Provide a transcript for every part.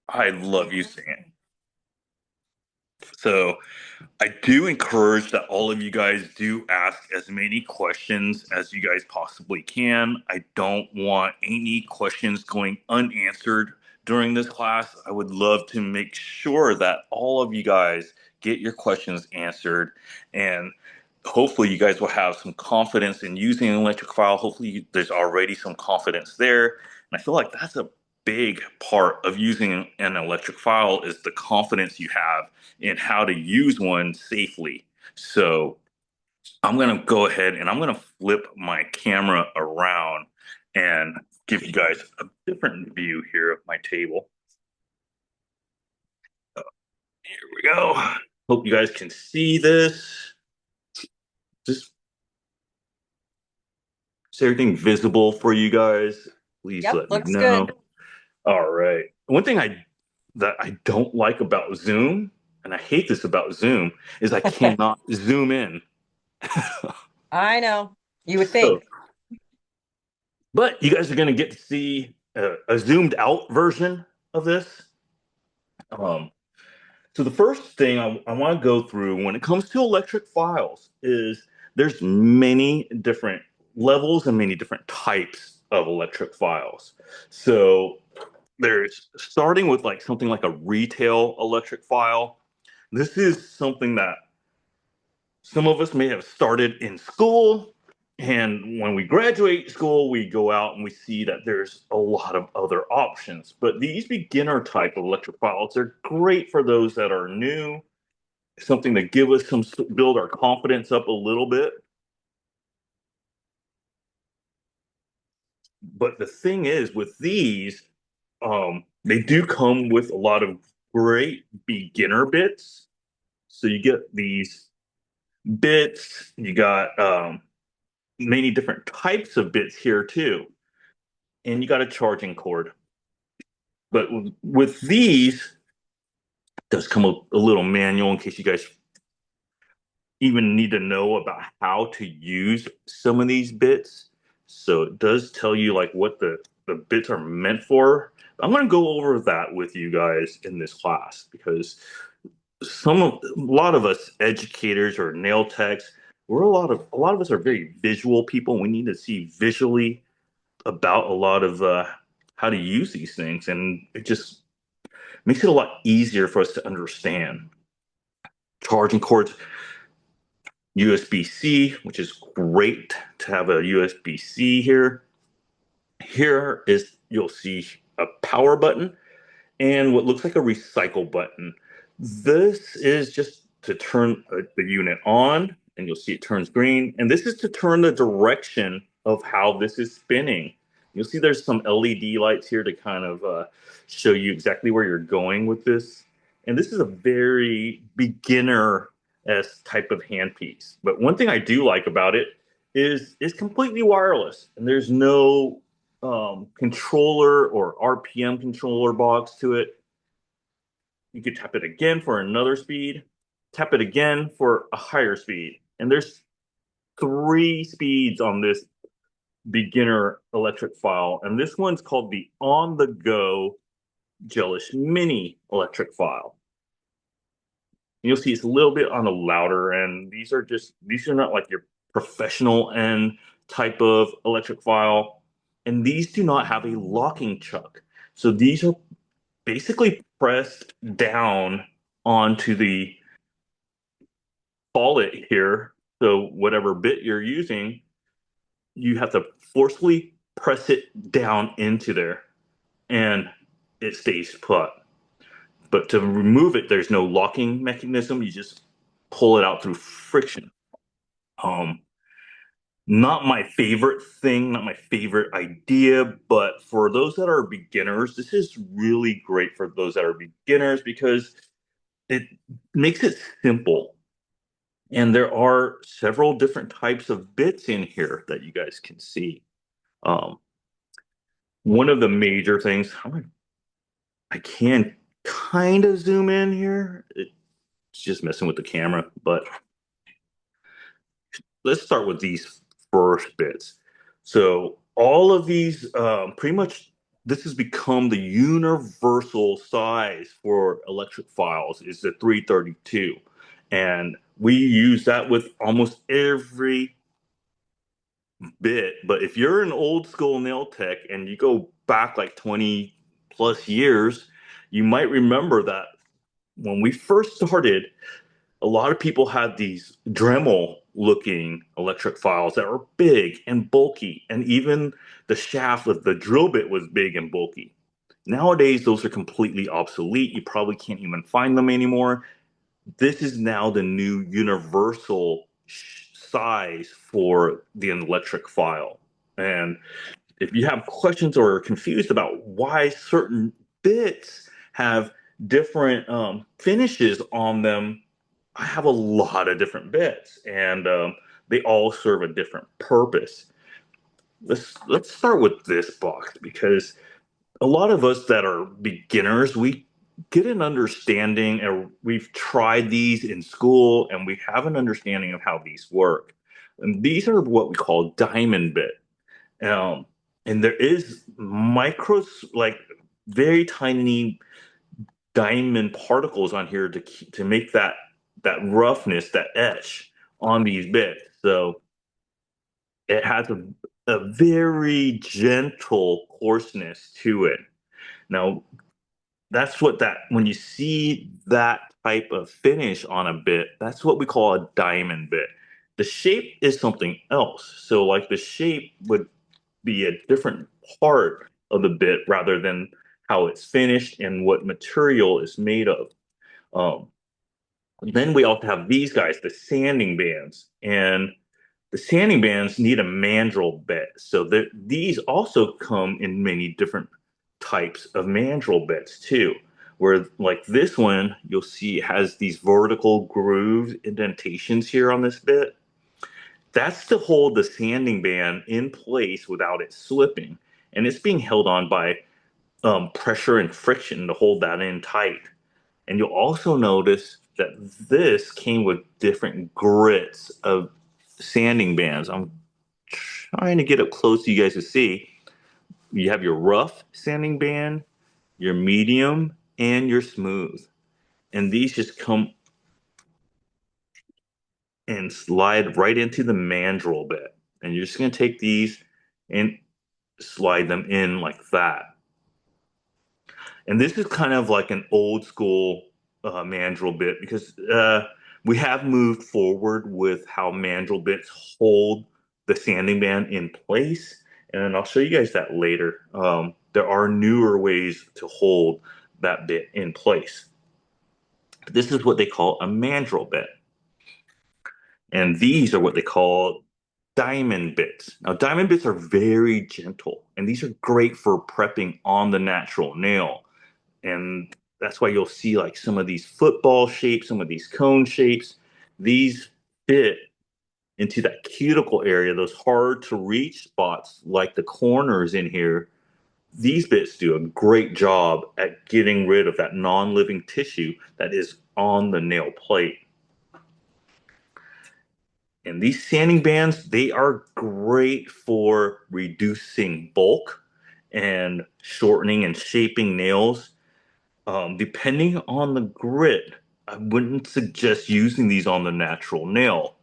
I love using it. So I do encourage that all of you guys do ask as many questions as you guys possibly can. I don't want any questions going unanswered during this class. I would love to make sure that all of you guys get your questions answered, and hopefully you guys will have some confidence in using an electric file. Hopefully there's already some confidence there. And I feel like that's a big part of using an electric file is the confidence you have in how to use one safely. So I'm going to go ahead and I'm going to flip my camera around and give you guys a different view here of my table. Here we go. Hope you guys can see this. Just is everything visible for you guys? Please Yep, let me looks know. good. All right. One thing I don't like about Zoom, and I hate this about Zoom, is I cannot zoom in. I know. You would So, think. but you guys are going to get to see a zoomed out version of this. Um, so the first thing I want to go through when it comes to electric files is there's many different levels and many different types of electric files. So there's starting with like something like a retail electric file. This is something that some of us may have started in school. And when we graduate school, we go out and we see that there's a lot of other options. But these beginner type of electric files are great for those that are new, something to give us some, build our confidence up a little bit. But the thing is, with these, they do come with a lot of great beginner bits. So you get these bits, you got many different types of bits here too, and you got a charging cord. But with these, does come a little manual in case you guys even need to know about how to use some of these bits. So it does tell you like what the bits are meant for. I'm going to go over that with you guys in this class because a lot of us educators or nail techs, a lot of us are very visual people. We need to see visually about a lot of how to use these things, and it just makes it a lot easier for us to understand. Charging cords, USB-C, which is great to have a USB-C here. Here is you'll see a power button and what looks like a recycle button. This is just to turn the unit on, and you'll see it turns green. And this is to turn the direction of how this is spinning. You'll see there's some LED lights here to kind of show you exactly where you're going with this. And this is a very beginner S type of handpiece. But one thing I do like about it is it's completely wireless, and there's no controller or RPM controller box to it. You could tap it again for another speed, tap it again for a higher speed. And there's three speeds on this beginner electric file. And this one's called the On the Go Gelish Mini electric file. And you'll see it's a little bit on the louder end. These are not like your professional end type of electric file. And these do not have a locking chuck. So these are basically pressed down onto the it here. So whatever bit you're using, you have to forcefully press it down into there and it stays put. But to remove it, there's no locking mechanism. You just pull it out through friction. Um, Not my favorite thing, not my favorite idea, but for those that are beginners, this is really great for those that are beginners because it makes it simple. And there are several different types of bits in here that you guys can see. Um, One of the major things, I can kind of zoom in here. It's just messing with the camera, but let's start with these first bits. So all of these, pretty much this has become the universal size for electric files is the 332. And we use that with almost every bit. But if you're an old school nail tech and you go back like 20 plus years, you might remember that when we first started, a lot of people had these Dremel looking electric files that were big and bulky, and even the shaft of the drill bit was big and bulky. Nowadays, those are completely obsolete. You probably can't even find them anymore. This is now the new universal size for the electric file. And if you have questions or are confused about why certain bits have different finishes on them, I have a lot of different bits, and they all serve a different purpose. Let's start with this box because a lot of us that are beginners, we get an understanding, and we've tried these in school, and we have an understanding of how these work. And these are what we call diamond bit. Um, and there is micros, like very tiny diamond particles on here to make that roughness, that etch on these bits. So it has a very gentle coarseness to it. Now, that's what that when you see that type of finish on a bit, that's what we call a diamond bit. The shape is something else. So like the shape would be a different part of the bit rather than how it's finished and what material is made of. Um, then we also have these guys, the sanding bands, and the sanding bands need a mandrel bit. So these also come in many different types of mandrel bits too. Where like this one, you'll see it has these vertical groove indentations here on this bit. That's to hold the sanding band in place without it slipping. And it's being held on by pressure and friction to hold that in tight. And you'll also notice that this came with different grits of sanding bands. I'm trying to get up close so you guys to see. You have your rough sanding band, your medium, and your smooth. And these just come and slide right into the mandrel bit. And you're just going to take these and slide them in like that. And this is kind of like an old school mandrel bit because we have moved forward with how mandrel bits hold the sanding band in place. And I'll show you guys that later. There are newer ways to hold that bit in place. This is what they call a mandrel bit. And these are what they call diamond bits. Now, diamond bits are very gentle, and these are great for prepping on the natural nail. And that's why you'll see like some of these football shapes, some of these cone shapes. These fit into that cuticle area, those hard to reach spots like the corners in here. These bits do a great job at getting rid of that non-living tissue that is on the nail plate. And these sanding bands, they are great for reducing bulk and shortening and shaping nails. Depending on the grit, I wouldn't suggest using these on the natural nail.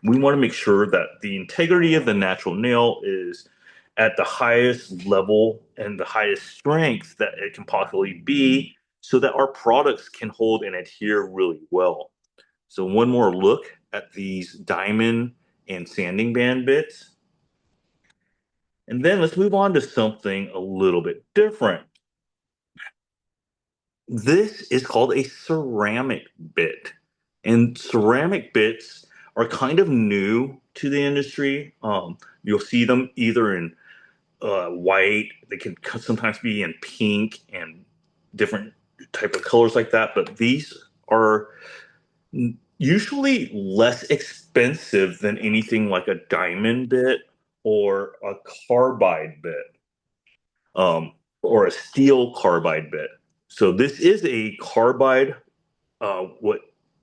We want to make sure that the integrity of the natural nail is at the highest level and the highest strength that it can possibly be so that our products can hold and adhere really well. So one more look at these diamond and sanding band bits. And then let's move on to something a little bit different. This is called a ceramic bit. And ceramic bits are kind of new to the industry. You'll see them either in white, they can sometimes be in pink and different type of colors like that. But these are usually less expensive than anything like a diamond bit or a carbide bit, or a steel carbide bit. So this is a carbide. What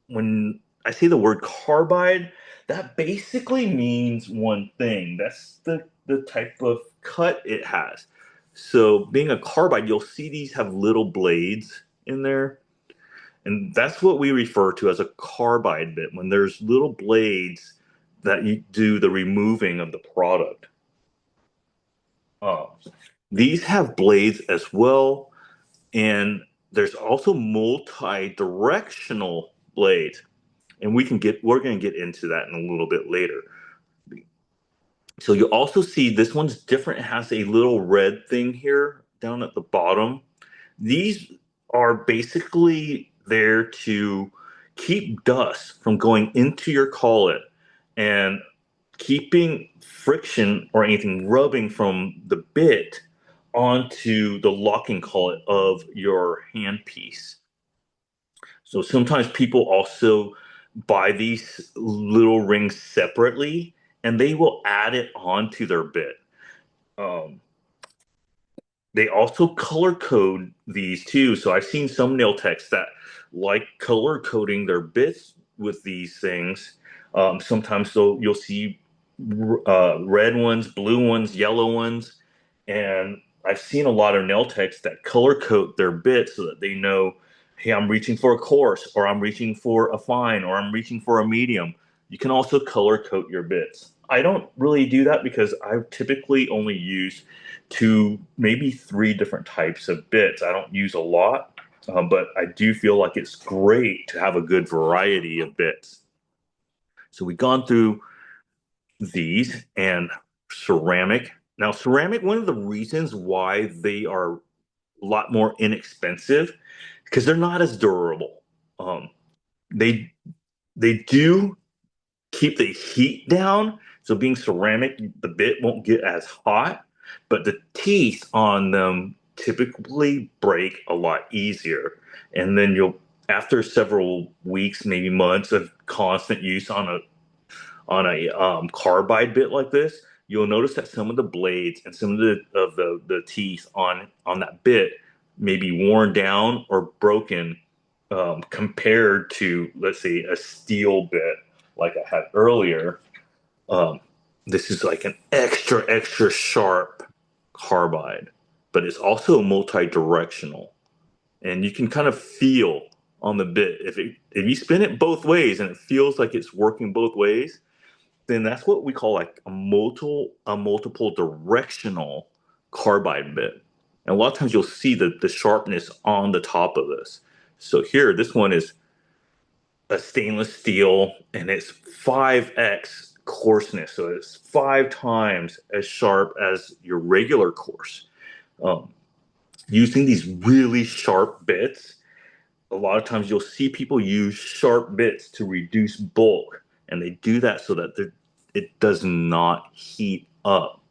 when I say the word carbide, that basically means one thing. That's the type of cut it has. So being a carbide, you'll see these have little blades in there. And that's what we refer to as a carbide bit, when there's little blades that you do the removing of the product. Uh, these have blades as well, and there's also multi-directional blades, and we're going to get into that in a little bit later. So you'll also see this one's different. It has a little red thing here down at the bottom. These are basically there to keep dust from going into your collet and keeping friction or anything rubbing from the bit onto the locking collet of your handpiece. So sometimes people also buy these little rings separately and they will add it onto their bit. Um, they also color code these too. So I've seen some nail techs that like color coding their bits with these things. Sometimes you'll see red ones, blue ones, yellow ones, and I've seen a lot of nail techs that color code their bits so that they know, hey, I'm reaching for a coarse, or I'm reaching for a fine, or I'm reaching for a medium. You can also color code your bits. I don't really do that because I typically only use two, maybe three different types of bits. I don't use a lot, but I do feel like it's great to have a good variety of bits. So we've gone through these and ceramic. Now, ceramic, one of the reasons why they are a lot more inexpensive because they're not as durable. Um, they they do keep the heat down. So being ceramic, the bit won't get as hot, but the teeth on them typically break a lot easier. And then after several weeks, maybe months of constant use on a carbide bit like this, you'll notice that some of the blades and some of the teeth on that bit may be worn down or broken compared to, let's say, a steel bit like I had earlier. Um, this is like an extra sharp carbide, but it's also multi-directional, and you can kind of feel on the bit if you spin it both ways and it feels like it's working both ways, then that's what we call like a multiple directional carbide bit. And a lot of times you'll see the sharpness on the top of this. So here, this one is a stainless steel and it's 5x coarseness. So it's 5 times as sharp as your regular coarse. Um, Using these really sharp bits, a lot of times you'll see people use sharp bits to reduce bulk, and they do that so that it does not heat up.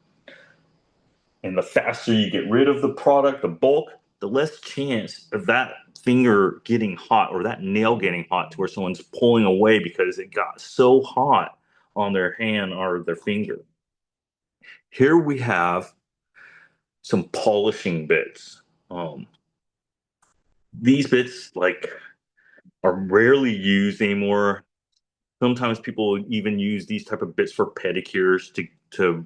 And the faster you get rid of the product, the bulk, the less chance of that finger getting hot or that nail getting hot to where someone's pulling away because it got so hot on their hand or their finger. Here we have some polishing bits. These bits are rarely used anymore. Sometimes people even use these type of bits for pedicures to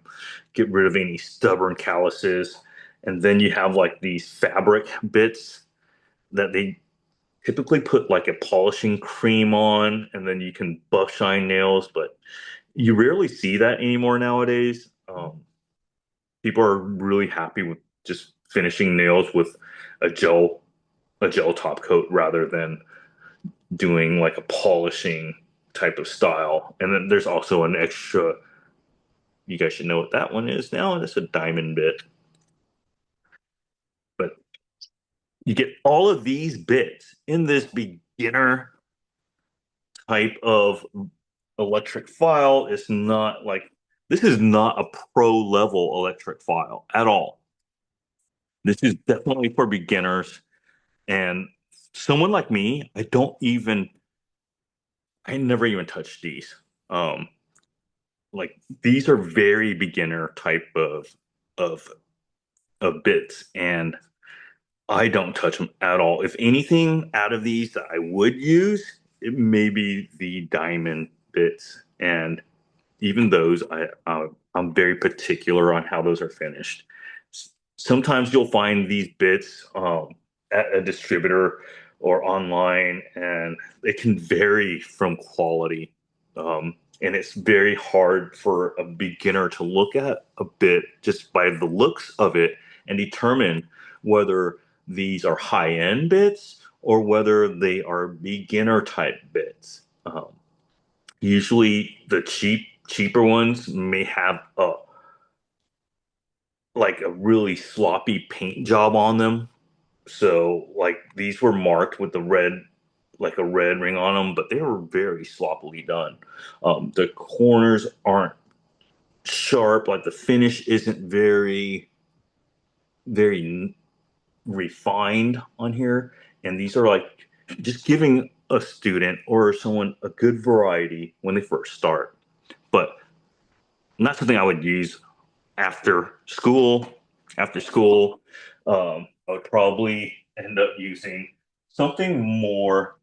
get rid of any stubborn calluses. And then you have like these fabric bits that they typically put like a polishing cream on, and then you can buff shine nails, but you rarely see that anymore nowadays. People are really happy with just finishing nails with a gel a gel top coat rather than doing like a polishing type of style. And then there's also an extra, you guys should know what that one is now. It's a diamond bit. But you get all of these bits in this beginner type of electric file. It's not like, this is not a pro level electric file at all. This is definitely for beginners. And someone like me, I never even touched these. Um, like these are very beginner type of of bits, and I don't touch them at all. If anything out of these that I would use, it may be the diamond bits, and even those I'm very particular on how those are finished. Sometimes you'll find these bits at a distributor or online, and it can vary from quality. And it's very hard for a beginner to look at a bit just by the looks of it and determine whether these are high-end bits or whether they are beginner type bits. Usually the cheaper ones may have a like a really sloppy paint job on them. So like these were marked with the red, like a red ring on them, but they were very sloppily done. The corners aren't sharp, like the finish isn't very refined on here. And these are like just giving a student or someone a good variety when they first start. But not something I would use after school. After school, I would probably end up using something more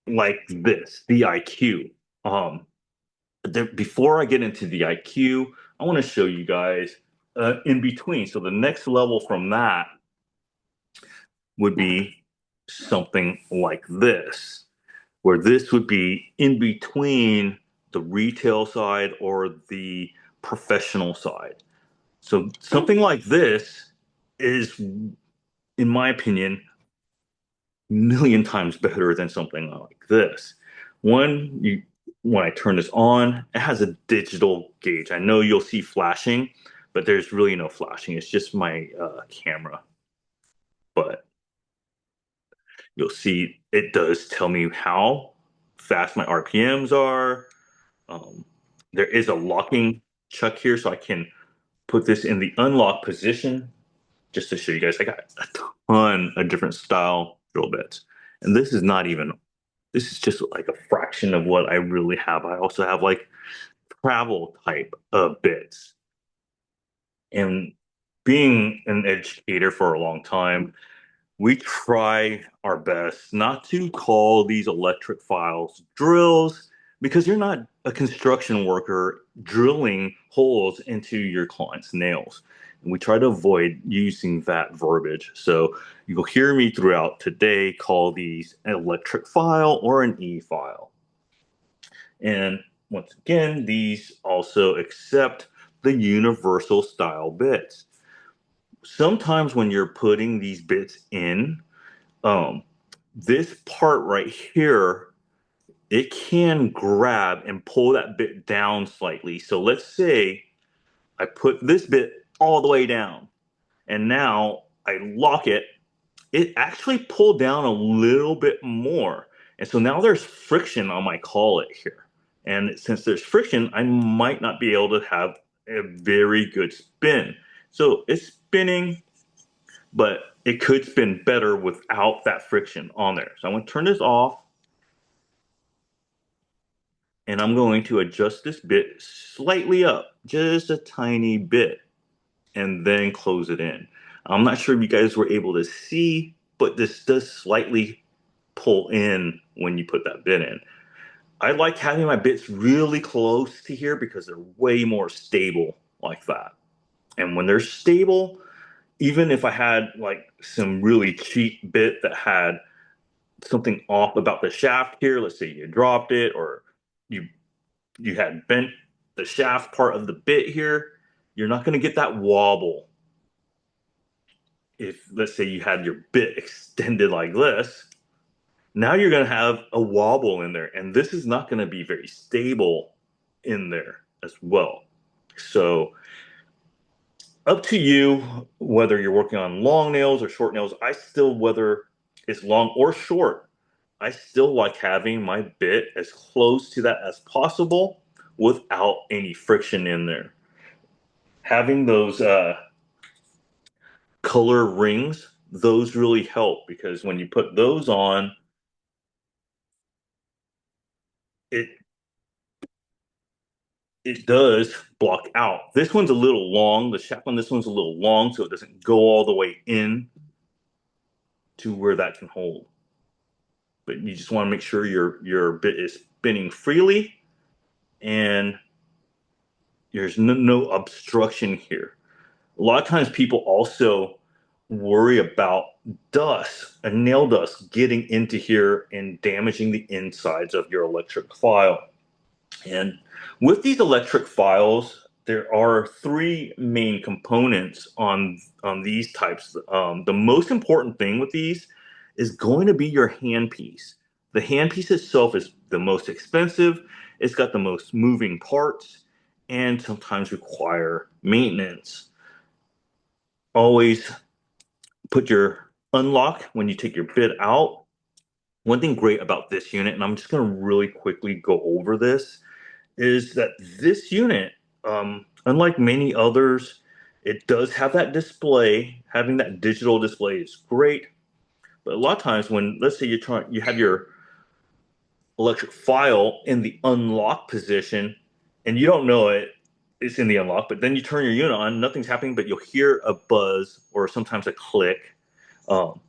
like this, the IQ. Before I get into the IQ, I want to show you guys in between. So the next level from that would be something like this, where this would be in between the retail side or the professional side. So something like this is, in my opinion, a million times better than something like this. One, when I turn this on, it has a digital gauge. I know you'll see flashing, but there's really no flashing. It's just my camera. But you'll see it does tell me how fast my RPMs are. Um, there is a locking chuck here, so I can put this in the unlock position just to show you guys. I got a ton of different style drill bits. And this is just like a fraction of what I really have. I also have like travel type of bits. And being an educator for a long time, we try our best not to call these electric files drills because you're not a construction worker drilling holes into your client's nails. And we try to avoid using that verbiage. So you'll hear me throughout today call these an electric file or an E file. And once again, these also accept the universal style bits. Sometimes when you're putting these bits in, um, this part right here, it can grab and pull that bit down slightly. So let's say I put this bit all the way down and now I lock it, it actually pulled down a little bit more. And so now there's friction on my collet here. And since there's friction, I might not be able to have a very good spin. So it's spinning, but it could spin better without that friction on there. So I'm going to turn this off and I'm going to adjust this bit slightly up, just a tiny bit, and then close it in. I'm not sure if you guys were able to see, but this does slightly pull in when you put that bit in. I like having my bits really close to here because they're way more stable like that. And when they're stable, even if I had like some really cheap bit that had something off about the shaft here, let's say you dropped it or you you had bent the shaft part of the bit here, you're not going to get that wobble. If let's say you had your bit extended like this, now you're going to have a wobble in there, and this is not going to be very stable in there as well. So up to you whether you're working on long nails or short nails. I still, whether it's long or short, I still like having my bit as close to that as possible without any friction in there. Having those color rings, those really help because when you put those on, it it does block out. This one's a little long. The shaft on this one's a little long, so it doesn't go all the way in to where that can hold. But you just want to make sure your bit is spinning freely and there's no obstruction here. A lot of times people also worry about dust and nail dust getting into here and damaging the insides of your electric file. And with these electric files, there are three main components on these types. The most important thing with these is going to be your handpiece. The handpiece itself is the most expensive. It's got the most moving parts and sometimes require maintenance. Always put your unlock when you take your bit out. One thing great about this unit, and I'm just going to really quickly go over this, is that this unit, unlike many others, it does have that display. Having that digital display is great, but a lot of times when, let's say you have your electric file in the unlock position, and you don't know it's in the unlock, but then you turn your unit on, nothing's happening, but you'll hear a buzz or sometimes a click, um,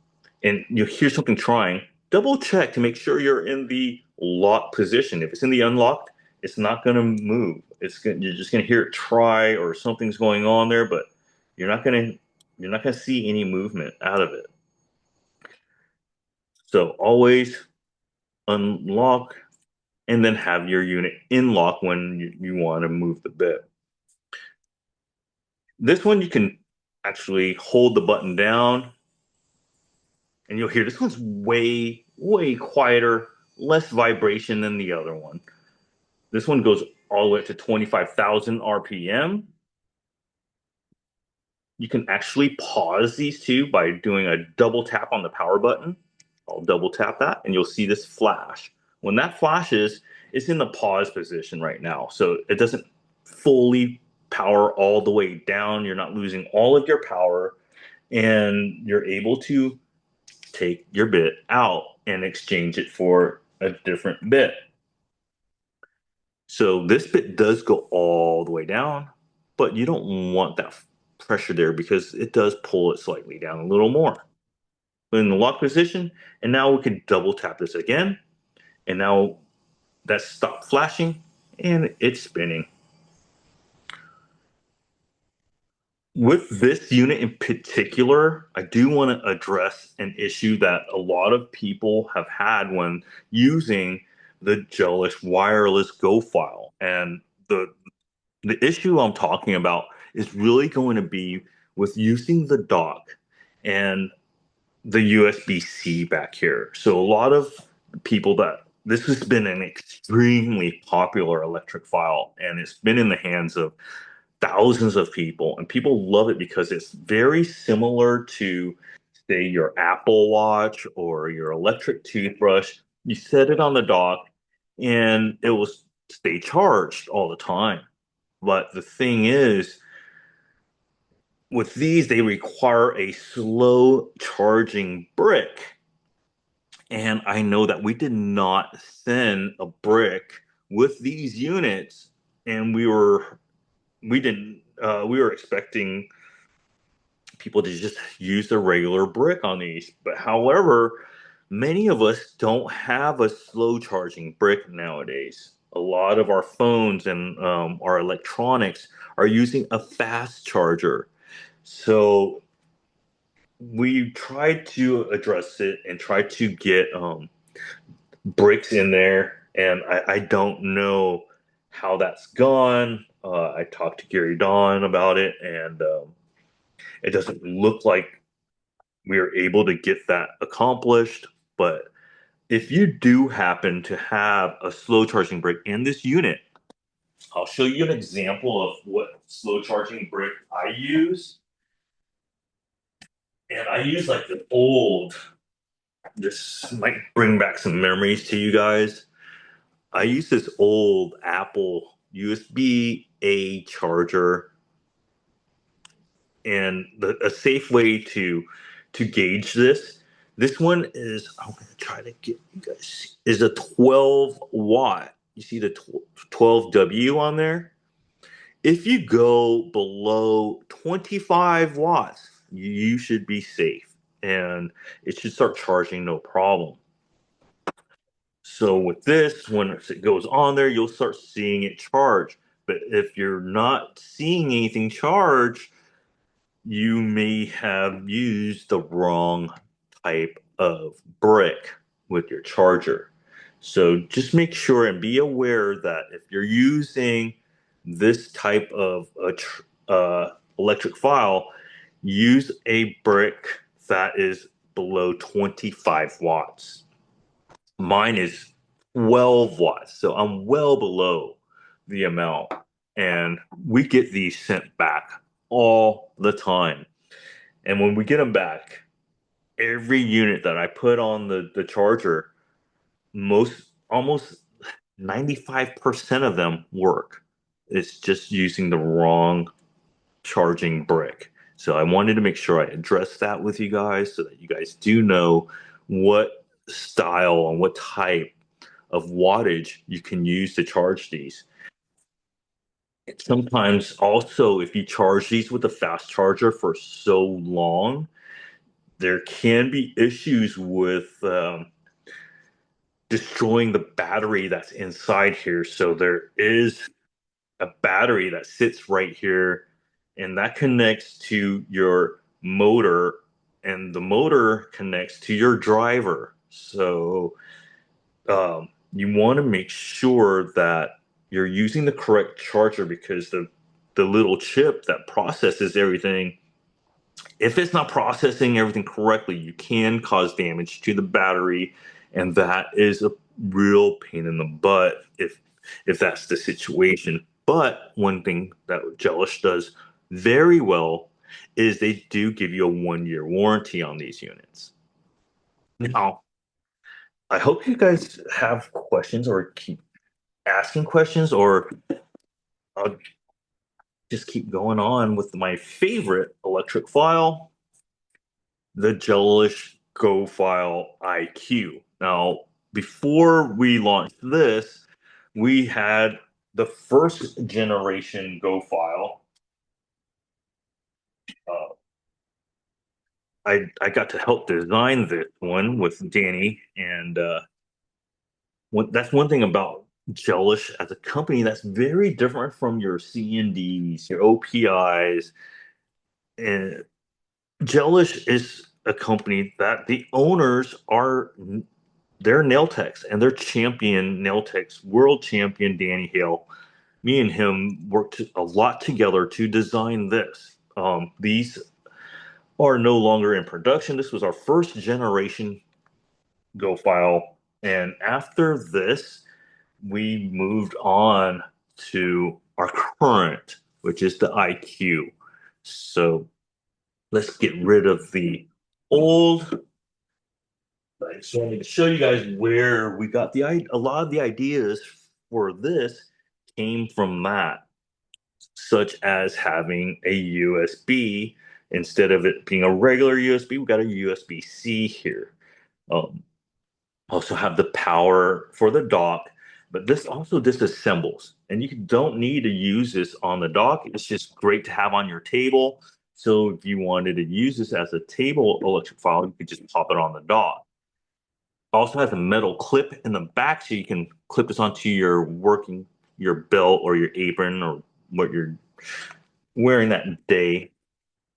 and you'll hear something trying. Double check to make sure you're in the lock position. If it's in the unlocked, it's not going to move. You're just going to hear it try or something's going on there, but you're not going to you're not going to see any movement out of it. So always unlock and then have your unit in lock when you want to move the bit. This one you can actually hold the button down and you'll hear this one's way, way quieter, less vibration than the other one. This one goes all the way up to 25,000 RPM. You can actually pause these two by doing a double tap on the power button. I'll double tap that and you'll see this flash. When that flashes, it's in the pause position right now. So it doesn't fully power all the way down. You're not losing all of your power and you're able to take your bit out and exchange it for a different bit. So this bit does go all the way down, but you don't want that pressure there because it does pull it slightly down a little more. Put in the lock position, and now we can double tap this again, and now that's stopped flashing and it's spinning. With this unit in particular, I do want to address an issue that a lot of people have had when using the Gelish wireless Go file. And the issue I'm talking about is really going to be with using the dock and the USB-C back here. So a lot of people that this has been an extremely popular electric file and it's been in the hands of thousands of people and people love it because it's very similar to say your Apple Watch or your electric toothbrush. You set it on the dock and it will stay charged all the time. But the thing is, with these, they require a slow charging brick. And I know that we did not send a brick with these units, and we were expecting people to just use the regular brick on these. But however, many of us don't have a slow charging brick nowadays. A lot of our phones and our electronics are using a fast charger. So we tried to address it and try to get bricks in there, and I don't know how that's gone. I talked to Gary Don about it, and it doesn't look like we are able to get that accomplished. But if you do happen to have a slow charging brick in this unit, I'll show you an example of what slow charging brick I use. And I use like the old, this might bring back some memories to you guys. I use this old Apple USB-A charger, and a safe way to gauge this. This one is, I'm gonna try to get you guys, is a 12 watt. You see the 12W on there? If you go below 25 watts, you should be safe and it should start charging no problem. So with this, when it goes on there, you'll start seeing it charge. But if you're not seeing anything charge, you may have used the wrong type of brick with your charger. So just make sure and be aware that if you're using this type of electric file, use a brick that is below 25 watts. Mine is 12 watts, so I'm well below the amount. And we get these sent back all the time. And when we get them back, every unit that I put on the charger, almost 95% of them work. It's just using the wrong charging brick. So I wanted to make sure I addressed that with you guys so that you guys do know what style and what type of wattage you can use to charge these. Sometimes also, if you charge these with a fast charger for so long, there can be issues with destroying the battery that's inside here. So there is a battery that sits right here, and that connects to your motor, and the motor connects to your driver. So you want to make sure that you're using the correct charger because the little chip that processes everything, if it's not processing everything correctly, you can cause damage to the battery, and that is a real pain in the butt if that's the situation. But one thing that Jellish does very well is they do give you a 1 year warranty on these units. Now, I hope you guys have questions or keep asking questions, or I'll just keep going on with my favorite electric file, the Jellish Go File IQ. Now, before we launched this, we had the first generation Go File. Uh, I got to help design this one with Danny, and that's one thing about Jellish as a company that's very different from your CNDs, your OPIs, and Jellish is a company that the owners are they're nail techs, and they're champion nail techs, world champion Danny Hale. Me and him worked a lot together to design this. These are no longer in production. This was our first generation Go File, and after this, we moved on to our current, which is the IQ. So let's get rid of the old. I just wanted to show you guys where we got a lot of the ideas for this came from that, such as having a USB instead of it being a regular USB. We got a USB-C here. Um, Also have the power for the dock, but this also disassembles, and you don't need to use this on the dock. It's just great to have on your table. So if you wanted to use this as a table electric file, you could just pop it on the dock. Also has a metal clip in the back, so you can clip this onto your belt or your apron or what you're wearing that day.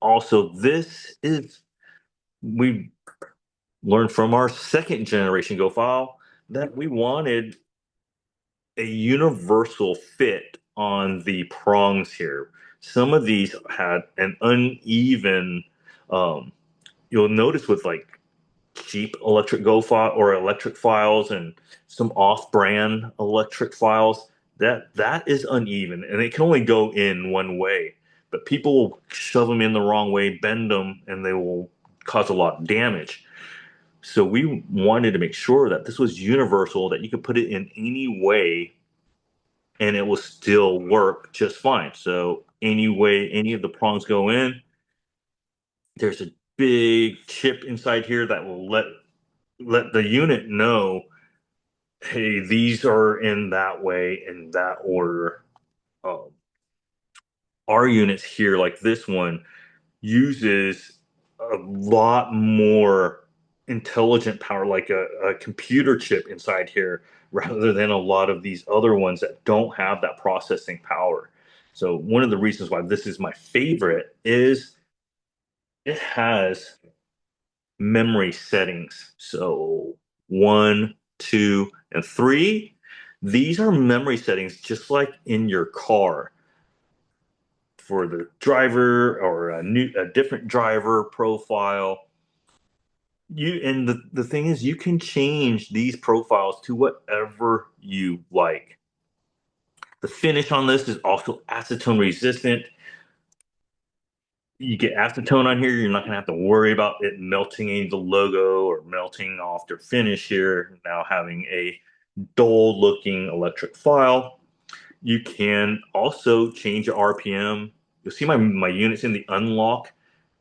Also, this is we learned from our second generation Go File that we wanted a universal fit on the prongs here. Some of these had an uneven, um, you'll notice with like cheap electric Go File or electric files and some off-brand electric files, that is uneven and it can only go in one way. But people will shove them in the wrong way, bend them, and they will cause a lot of damage. So we wanted to make sure that this was universal, that you could put it in any way and it will still work just fine. So any way any of the prongs go in, there's a big chip inside here that will let the unit know, hey, these are in that way, in that order. Um, our units here, like this one, uses a lot more intelligent power, like a computer chip inside here, rather than a lot of these other ones that don't have that processing power. So one of the reasons why this is my favorite is it has memory settings. So one, two, and three. These are memory settings just like in your car for the driver or a different driver profile. The thing is you can change these profiles to whatever you like. The finish on this is also acetone resistant. You get acetone on here, you're not going to have to worry about it melting any of the logo or melting off their finish here. Now having a dull looking electric file. You can also change the RPM. You'll see my units in the unlock,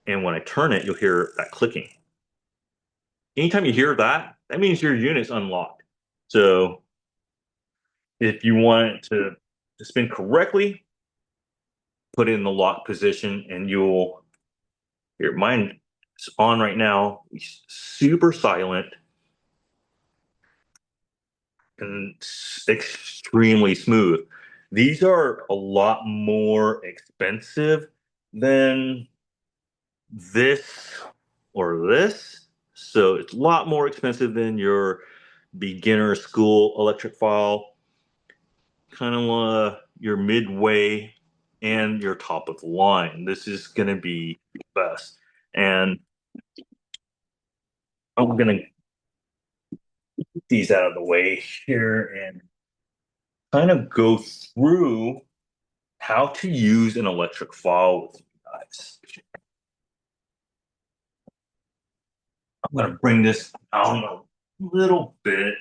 and when I turn it, you'll hear that clicking. Anytime you hear that, that means your unit's unlocked. So if you want it to spin correctly, put it in the lock position and you'll hear mine is on right now. It's super silent and extremely smooth. These are a lot more expensive than this or this. So it's a lot more expensive than your beginner school electric file, kind of your midway and your top of the line. This is going to be best. And I'm going to get these out of the way here and kind of go through how to use an electric file with you guys. I'm going to bring this down a little bit.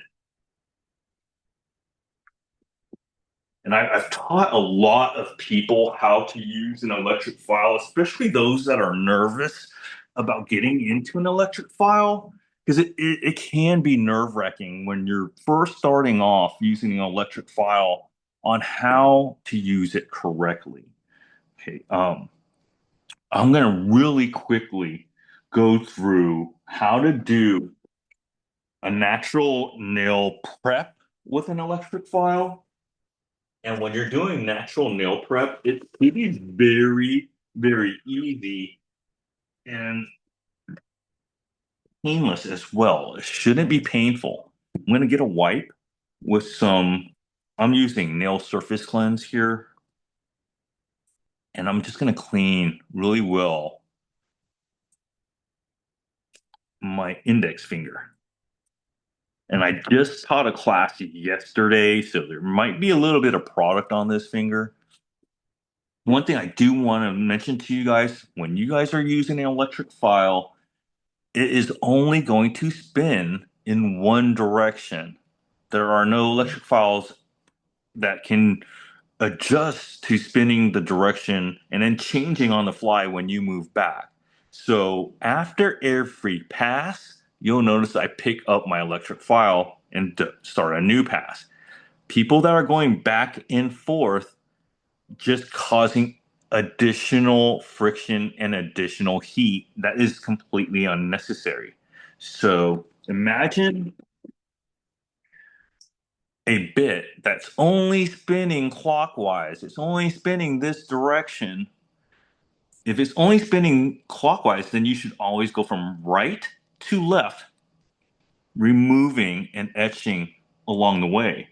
And I've taught a lot of people how to use an electric file, especially those that are nervous about getting into an electric file, because it can be nerve-wracking when you're first starting off using an electric file on how to use it correctly. Okay, I'm going to really quickly go through how to do a natural nail prep with an electric file. And when you're doing natural nail prep, it is very, very easy and painless as well. It shouldn't be painful. I'm going to get a wipe with I'm using nail surface cleanse here. And I'm just going to clean really well my index finger. And I just taught a class yesterday, so there might be a little bit of product on this finger. One thing I do want to mention to you guys, when you guys are using an electric file, it is only going to spin in one direction. There are no electric files that can adjust to spinning the direction and then changing on the fly when you move back. So after every pass, you'll notice I pick up my electric file and start a new pass. People that are going back and forth just causing additional friction and additional heat that is completely unnecessary. So imagine a bit that's only spinning clockwise, it's only spinning this direction. If it's only spinning clockwise, then you should always go from right to left, removing and etching along the way.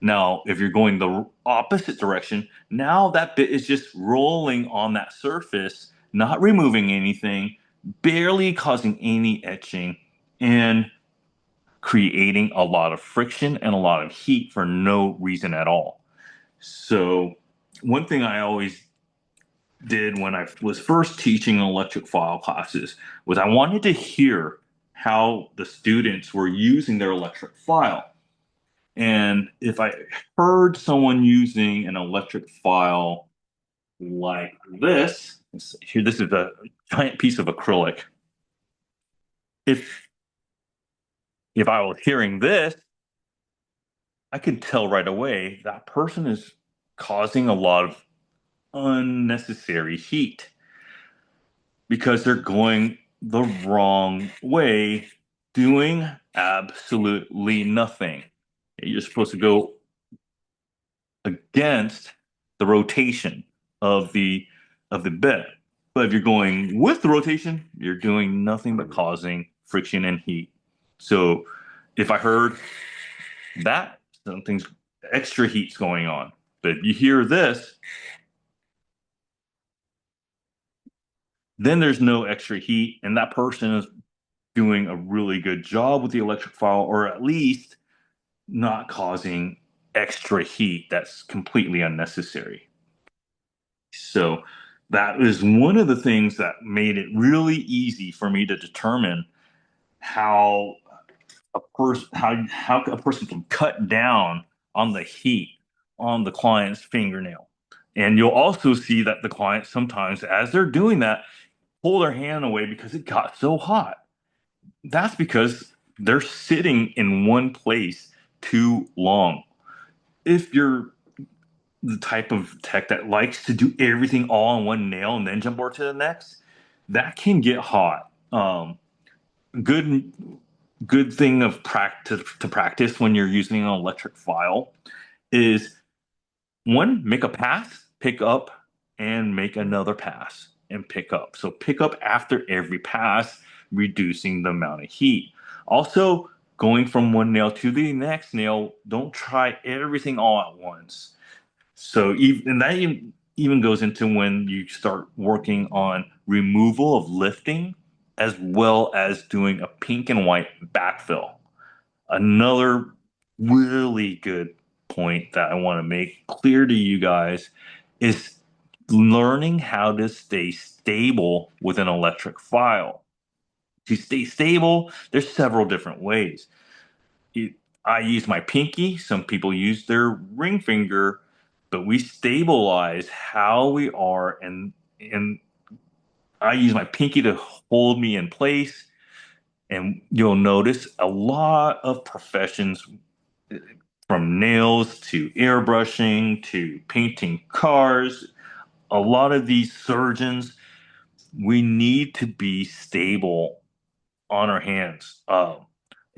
Now, if you're going the opposite direction, now that bit is just rolling on that surface, not removing anything, barely causing any etching, and creating a lot of friction and a lot of heat for no reason at all. So, one thing I always did when I was first teaching electric file classes was I wanted to hear how the students were using their electric file. And if I heard someone using an electric file like this, here, this is a giant piece of acrylic. If I was hearing this, I could tell right away that person is causing a lot of unnecessary heat because they're going the wrong way, doing absolutely nothing. You're supposed to go against the rotation of the bit. But if you're going with the rotation, you're doing nothing but causing friction and heat. So if I heard that, something's extra heat's going on. But if you hear this, then there's no extra heat, and that person is doing a really good job with the electric file, or at least not causing extra heat that's completely unnecessary. So that is one of the things that made it really easy for me to determine how how a person can cut down on the heat on the client's fingernail. And you'll also see that the client sometimes, as they're doing that, pull their hand away because it got so hot. That's because they're sitting in one place too long. If you're the type of tech that likes to do everything all on one nail and then jump over to the next, that can get hot. Good good thing of practice to practice when you're using an electric file is one, make a pass, pick up, and make another pass and pick up. So pick up after every pass, reducing the amount of heat. Also, going from one nail to the next nail, don't try everything all at once. So even goes into when you start working on removal of lifting as well as doing a pink and white backfill. Another really good point that I want to make clear to you guys is learning how to stay stable with an electric file. To stay stable, there's several different ways. It- I use my pinky, some people use their ring finger, but we stabilize how we are, and I use my pinky to hold me in place. And you'll notice a lot of professions, from nails to airbrushing to painting cars, a lot of these surgeons, we need to be stable on our hands. A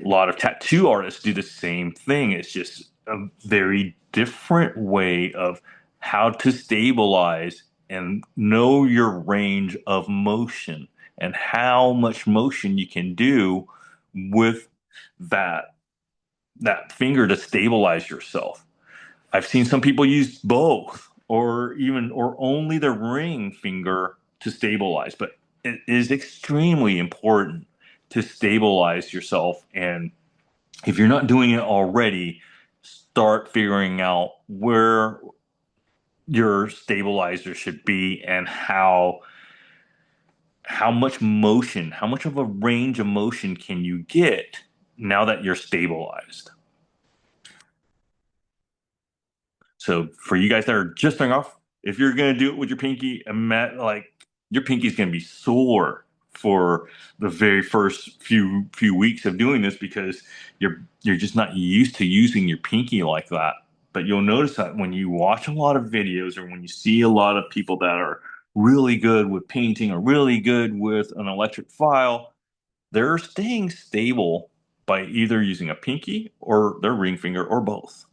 lot of tattoo artists do the same thing. It's just a very different way of how to stabilize and know your range of motion and how much motion you can do with that finger to stabilize yourself. I've seen some people use both or only the ring finger to stabilize, but it is extremely important to stabilize yourself. And if you're not doing it already, start figuring out where your stabilizer should be and how much motion, how much of a range of motion can you get now that you're stabilized. So for you guys that are just starting off, if you're gonna do it with your pinky, like your pinky's gonna be sore for the very first few weeks of doing this because you're just not used to using your pinky like that. But you'll notice that when you watch a lot of videos or when you see a lot of people that are really good with painting or really good with an electric file, they're staying stable by either using a pinky or their ring finger or both.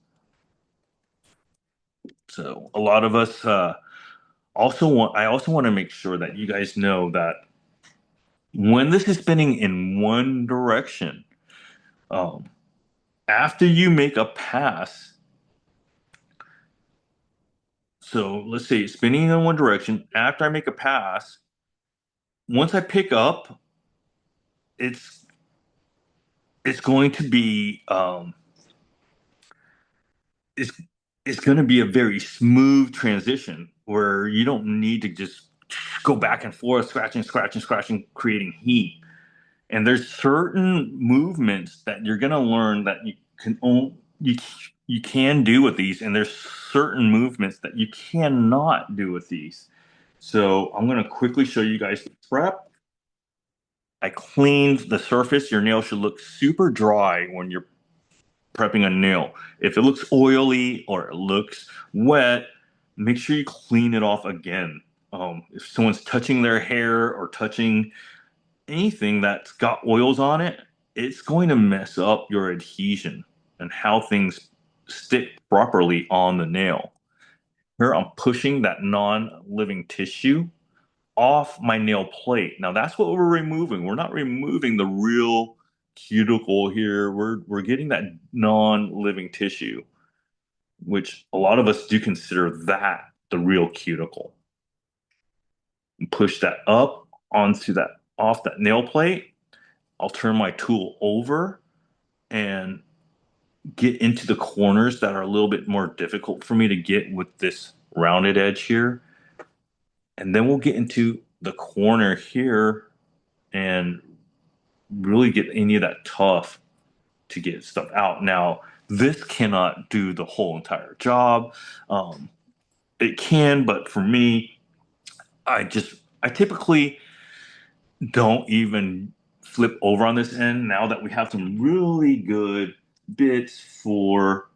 So a lot of us I also want to make sure that you guys know that when this is spinning in one direction, um, after you make a pass, so let's say it's spinning in one direction, after I make a pass, once I pick up, it's it's going to be it's it's going to be a very smooth transition where you don't need to just go back and forth, scratching, creating heat. And there's certain movements that you're going to learn that you can do with these, and there's certain movements that you cannot do with these. So I'm going to quickly show you guys the prep. I cleaned the surface. Your nail should look super dry when you're prepping a nail. If it looks oily or it looks wet, make sure you clean it off again. If someone's touching their hair or touching anything that's got oils on it, it's going to mess up your adhesion and how things stick properly on the nail. Here I'm pushing that non-living tissue off my nail plate. Now that's what we're removing. We're not removing the real cuticle here. We're getting that non-living tissue, which a lot of us do consider that the real cuticle. And push that up onto that off that nail plate. I'll turn my tool over and get into the corners that are a little bit more difficult for me to get with this rounded edge here. And then we'll get into the corner here and really get any of that tough to get stuff out. Now, this cannot do the whole entire job. It can, but for me, I typically don't even flip over on this end now that we have some really good bits for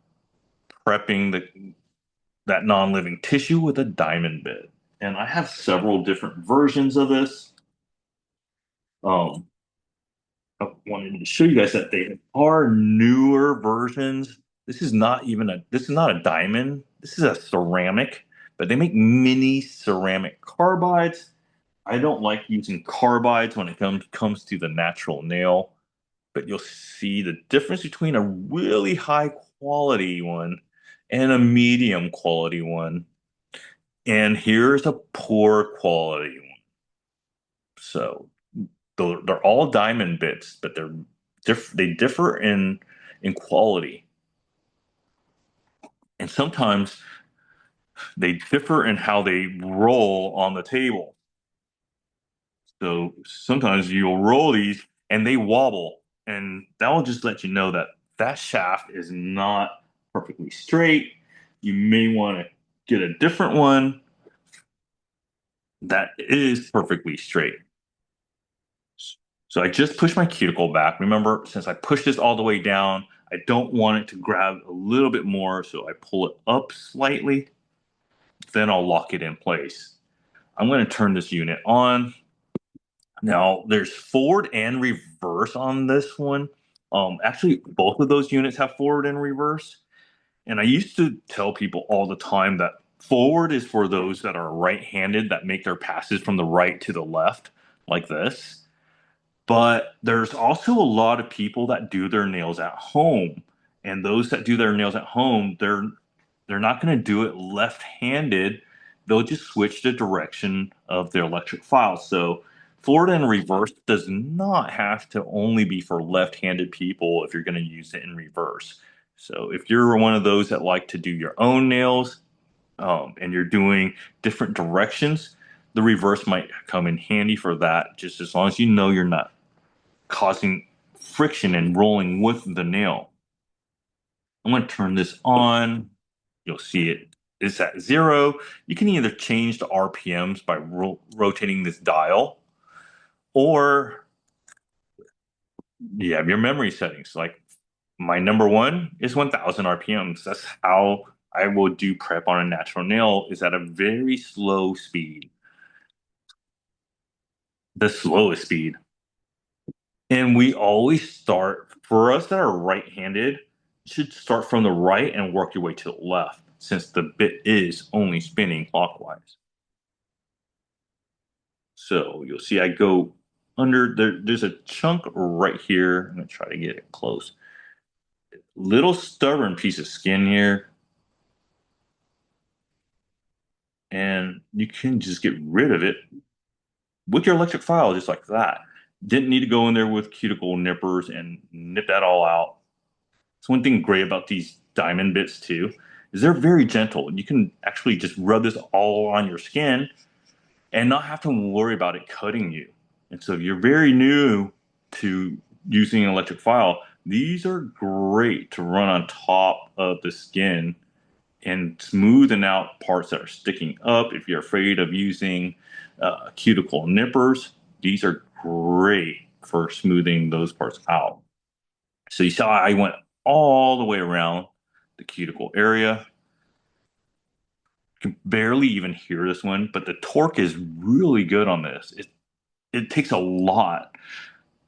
prepping that non-living tissue with a diamond bit. And I have several different versions of this. Um, I wanted to show you guys that they are newer versions. This is not a diamond. This is a ceramic, but they make mini ceramic carbides. I don't like using carbides when it comes to the natural nail, but you'll see the difference between a really high quality one and a medium quality one. And here's a poor quality one. So they're all diamond bits, but they differ in quality, and sometimes they differ in how they roll on the table. So sometimes you'll roll these and they wobble, and that will just let you know that that shaft is not perfectly straight. You may want to get a different one that is perfectly straight. So I just push my cuticle back. Remember, since I pushed this all the way down, I don't want it to grab a little bit more, so I pull it up slightly. Then I'll lock it in place. I'm going to turn this unit on. Now, there's forward and reverse on this one. Actually, both of those units have forward and reverse. And I used to tell people all the time that forward is for those that are right-handed that make their passes from the right to the left, like this. But there's also a lot of people that do their nails at home. And those that do their nails at home, they're not going to do it left-handed. They'll just switch the direction of their electric file. So forward and reverse does not have to only be for left-handed people if you're going to use it in reverse. So if you're one of those that like to do your own nails, and you're doing different directions, the reverse might come in handy for that, just as long as you know you're not causing friction and rolling with the nail. I'm going to turn this on. You'll see it is at 0. You can either change the RPMs by rotating this dial, or you have your memory settings. Like my number one is 1000 RPMs. That's how I will do prep on a natural nail, is at a very slow speed, the slowest speed. And we always start, for us that are right-handed, you should start from the right and work your way to the left, since the bit is only spinning clockwise. So you'll see I go under there. There's a chunk right here. I'm gonna try to get it close. Little stubborn piece of skin here, and you can just get rid of it with your electric file, just like that. Didn't need to go in there with cuticle nippers and nip that all out. So one thing great about these diamond bits too is they're very gentle. You can actually just rub this all on your skin and not have to worry about it cutting you. And so if you're very new to using an electric file, these are great to run on top of the skin and smoothing out parts that are sticking up. If you're afraid of using cuticle nippers, these are great for smoothing those parts out. So you saw I went all the way around the cuticle area. You can barely even hear this one, but the torque is really good on this. It takes a lot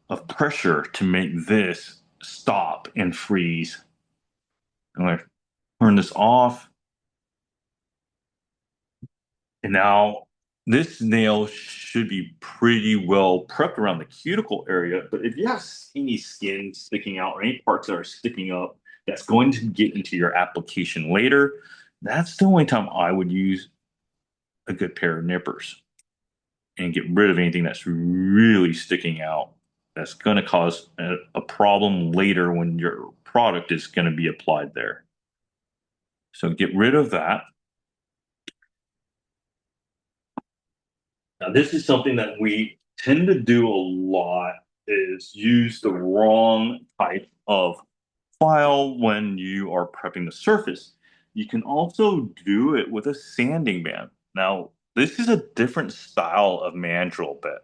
of pressure to make this stop and freeze. I'm going to turn this off. And now this nail should be pretty well prepped around the cuticle area. But if you have any skin sticking out or any parts that are sticking up, that's going to get into your application later. That's the only time I would use a good pair of nippers and get rid of anything that's really sticking out. That's going to cause a problem later when your product is going to be applied there. So get rid of that. Now, this is something that we tend to do a lot is use the wrong type of file when you are prepping the surface. You can also do it with a sanding band. Now, this is a different style of mandrel bit.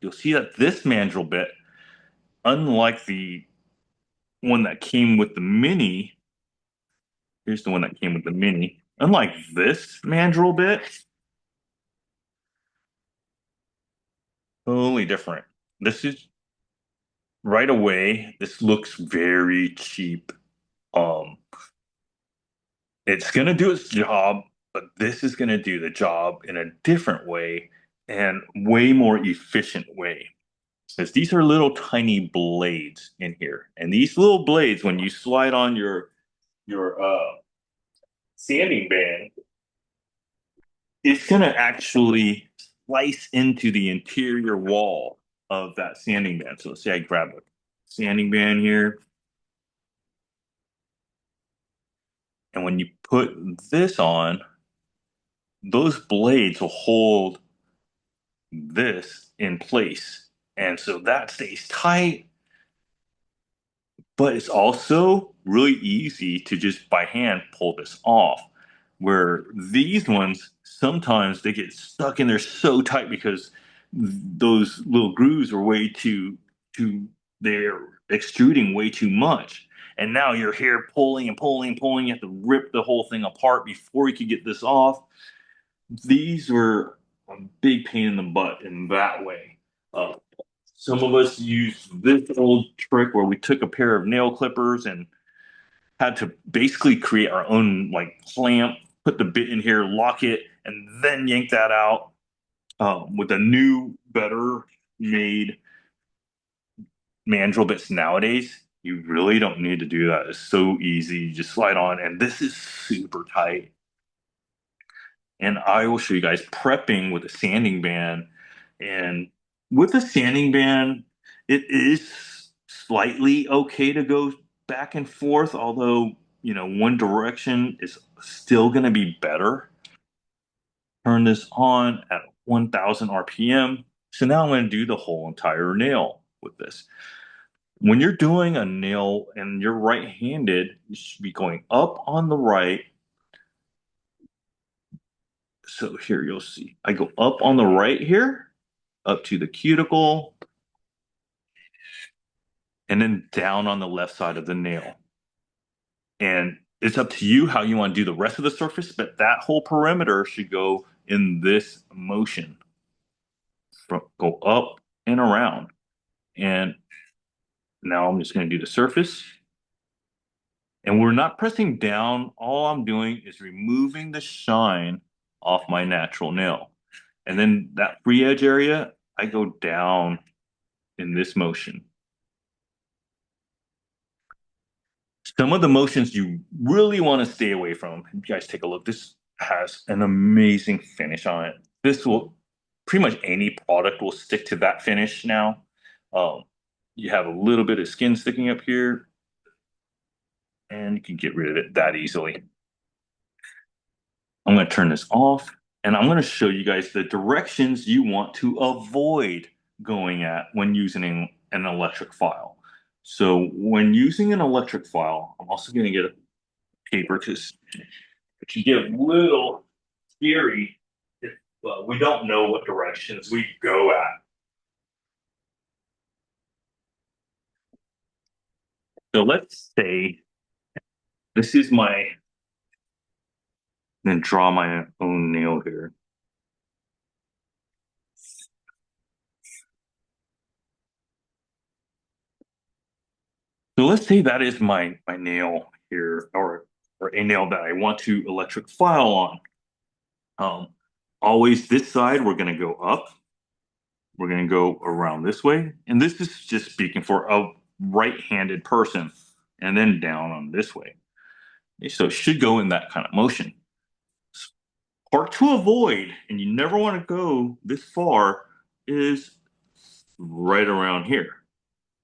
You'll see that this mandrel bit, unlike the one that came with the Mini, here's the one that came with the Mini. Unlike this mandrel bit, totally different. This is right away, this looks very cheap. Um, it's gonna do its job, but this is gonna do the job in a different way and way more efficient way. Because these are little tiny blades in here. And these little blades, when you slide on your sanding band, it's gonna actually slice into the interior wall of that sanding band. So let's say I grab a sanding band here. And when you put this on, those blades will hold this in place. And so that stays tight, but it's also really easy to just by hand pull this off. Where these ones, sometimes they get stuck in there so tight because those little grooves are way too, they're extruding way too much. And now you're here pulling and pulling and pulling. You have to rip the whole thing apart before you can get this off. These were a big pain in the butt in that way. Uh, some of us used this old trick where we took a pair of nail clippers and had to basically create our own like clamp, put the bit in here, lock it, and then yank that out. With the new, better made mandrel bits nowadays, you really don't need to do that. It's so easy. You just slide on, and this is super tight. And I will show you guys prepping with a sanding band. And with a sanding band, it is slightly okay to go back and forth, although, one direction is still going to be better. Turn this on at 1000 RPM. So now I'm going to do the whole entire nail with this. When you're doing a nail and you're right-handed, you should be going up on the right. So here you'll see, I go up on the right here, up to the cuticle, and then down on the left side of the nail. And it's up to you how you want to do the rest of the surface, but that whole perimeter should go in this motion. Go up and around. And now I'm just going to do the surface. And we're not pressing down. All I'm doing is removing the shine off my natural nail. And then that free edge area, I go down in this motion. Some of the motions you really want to stay away from. You guys take a look. This has an amazing finish on it. This will pretty much any product will stick to that finish now. You have a little bit of skin sticking up here, and you can get rid of it that easily. I'm going to turn this off, and I'm going to show you guys the directions you want to avoid going at when using an electric file. So when using an electric file, I'm also going to get a paper because it can get a little scary if we don't know what directions we go at. So let's say this is my, then draw my own nail here. So let's say that is my nail here, or a nail that I want to electric file on. always this side, we're going to go up. We're going to go around this way. And this is just speaking for a right-handed person and then down on this way. So it should go in that kind of motion. Part to avoid, and you never want to go this far, is right around here.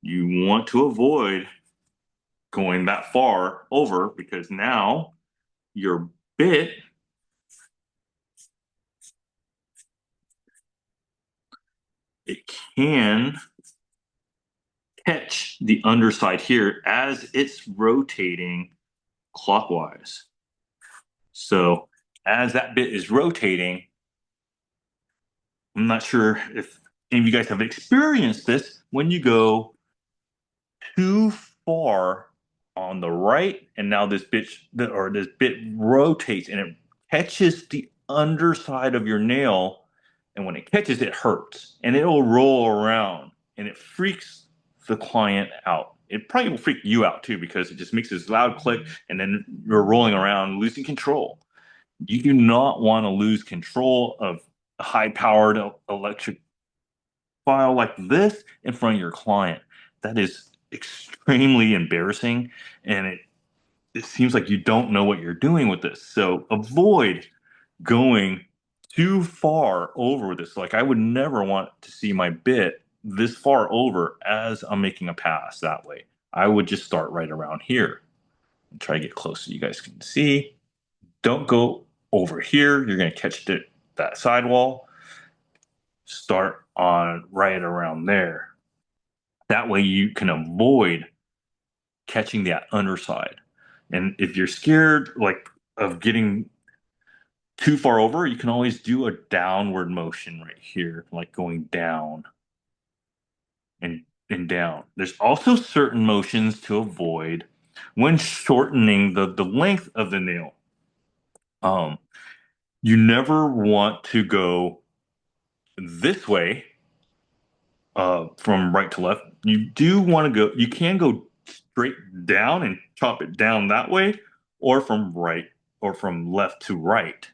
You want to avoid going that far over because now your bit it can catch the underside here as it's rotating clockwise. So as that bit is rotating, I'm not sure if any of you guys have experienced this when you go too far on the right, and now this bit rotates and it catches the underside of your nail, and when it catches, it hurts and it'll roll around and it freaks the client out. It probably will freak you out too because it just makes this loud click and then you're rolling around, losing control. You do not want to lose control of a high-powered electric file like this in front of your client. That is extremely embarrassing, and it seems like you don't know what you're doing with this. So avoid going too far over this. Like I would never want to see my bit this far over as I'm making a pass that way. I would just start right around here and try to get close so you guys can see. Don't go over here. You're going to catch that sidewall. Start on right around there. That way you can avoid catching that underside. And if you're scared like of getting too far over, you can always do a downward motion right here, like going down and down. There's also certain motions to avoid when shortening the length of the nail. You never want to go this way from right to left. You do want to go, you can go straight down and chop it down that way, or from right or from left to right.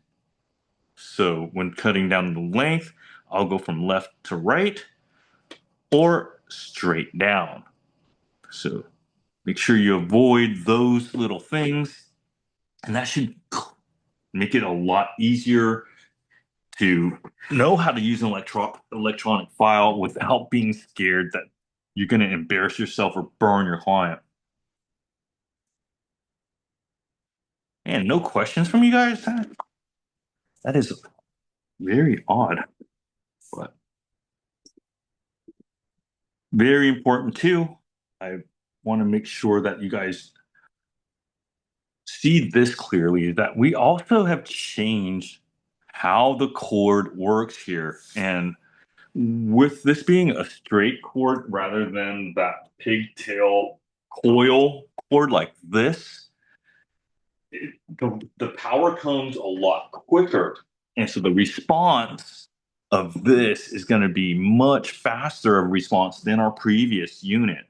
So when cutting down the length, I'll go from left to right or straight down. So make sure you avoid those little things, and that should make it a lot easier to know how to use an electronic file without being scared that you're going to embarrass yourself or burn your client. And no questions from you guys? That is very odd, but very important too. I want to make sure that you guys see this clearly, that we also have changed how the cord works here. And with this being a straight cord rather than that pigtail coil cord like this, the power comes a lot quicker. And so the response of this is going to be much faster of response than our previous unit.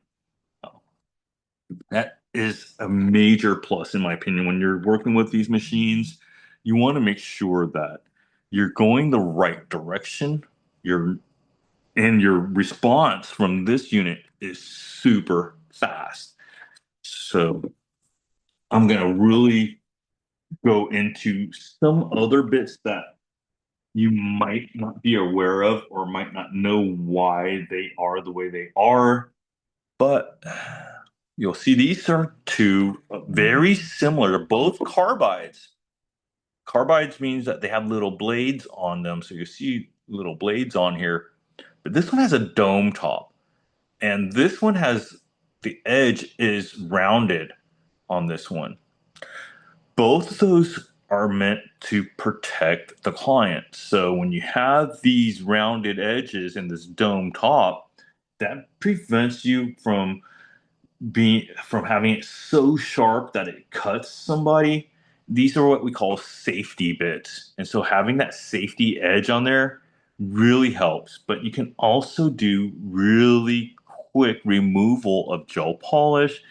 That is a major plus, in my opinion. When you're working with these machines, you want to make sure that you're going the right direction. Your response from this unit is super fast. So I'm going to really go into some other bits that you might not be aware of or might not know why they are the way they are. But you'll see these are two very similar. They're both carbides. Carbides means that they have little blades on them. So you see little blades on here. But this one has a dome top. And this one has the edge is rounded on this one. Both of those are meant to protect the client. So when you have these rounded edges and this dome top, that prevents you from having it so sharp that it cuts somebody. These are what we call safety bits. And so having that safety edge on there really helps. But you can also do really quick removal of gel polish,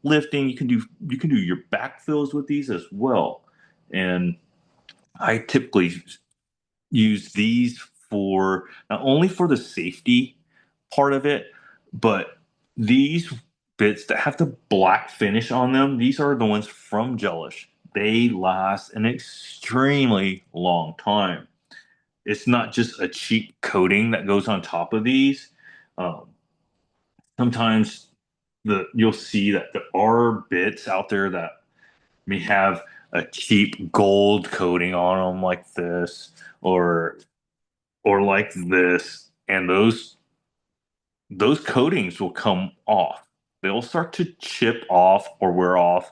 lifting. You can do your backfills with these as well. And I typically use these for not only for the safety part of it, but these bits that have the black finish on them, these are the ones from Gelish. They last an extremely long time. It's not just a cheap coating that goes on top of these. Um, Sometimes you'll see that there are bits out there that may have a cheap gold coating on them like this, or like this, and those coatings will come off. They'll start to chip off or wear off,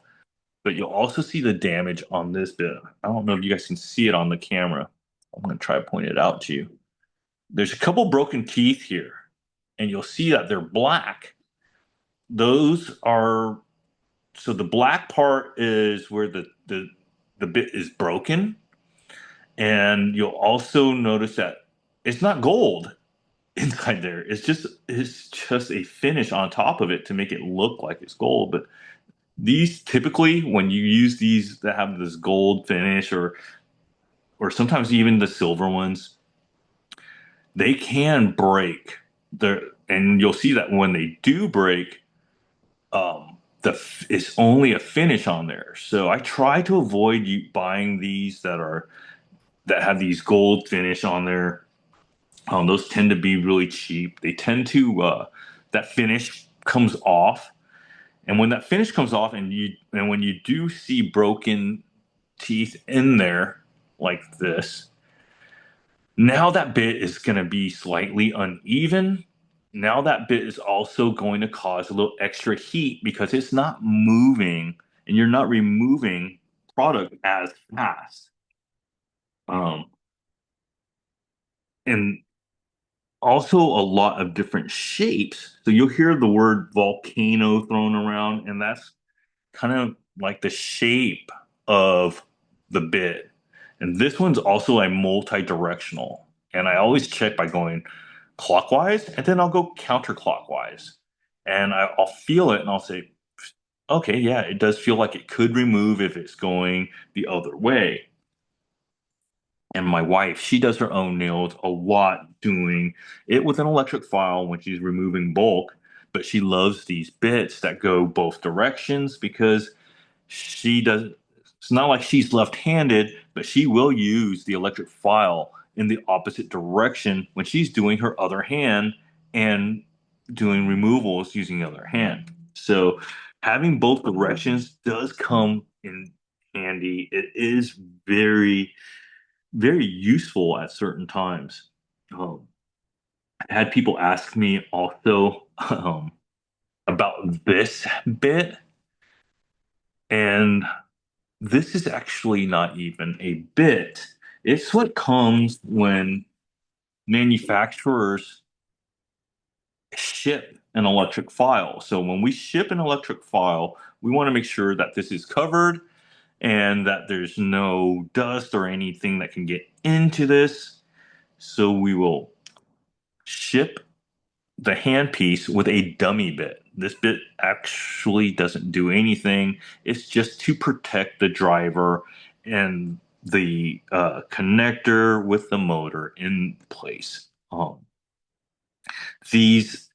but you'll also see the damage on this bit. I don't know if you guys can see it on the camera. I'm going to try to point it out to you. There's a couple broken teeth here, and you'll see that they're black. Those are so the black part is where the bit is broken, and you'll also notice that it's not gold inside there. It's just a finish on top of it to make it look like it's gold. But these typically, when you use these that have this gold finish, or sometimes even the silver ones, they can break. And you'll see that when they do break, it's only a finish on there. So I try to avoid you buying these that have these gold finish on there. Those tend to be really cheap. They tend to that finish comes off, and when that finish comes off, and when you do see broken teeth in there like this, now that bit is going to be slightly uneven. Now that bit is also going to cause a little extra heat because it's not moving, and you're not removing product as fast. Um, and also a lot of different shapes. So you'll hear the word volcano thrown around, and that's kind of like the shape of the bit. And this one's also a multi-directional. And I always check by going clockwise, and then I'll go counterclockwise. And I'll feel it and I'll say, okay, yeah, it does feel like it could remove if it's going the other way. And my wife, she does her own nails a lot, doing it with an electric file when she's removing bulk, but she loves these bits that go both directions because she does. It's not like she's left-handed, but she will use the electric file in the opposite direction when she's doing her other hand and doing removals using the other hand. So having both directions does come in handy. It is very, very useful at certain times. Um, I had people ask me also about this bit, and this is actually not even a bit. It's what comes when manufacturers ship an electric file. So when we ship an electric file, we want to make sure that this is covered and that there's no dust or anything that can get into this. So we will ship the handpiece with a dummy bit. This bit actually doesn't do anything. It's just to protect the driver and the connector with the motor in place. These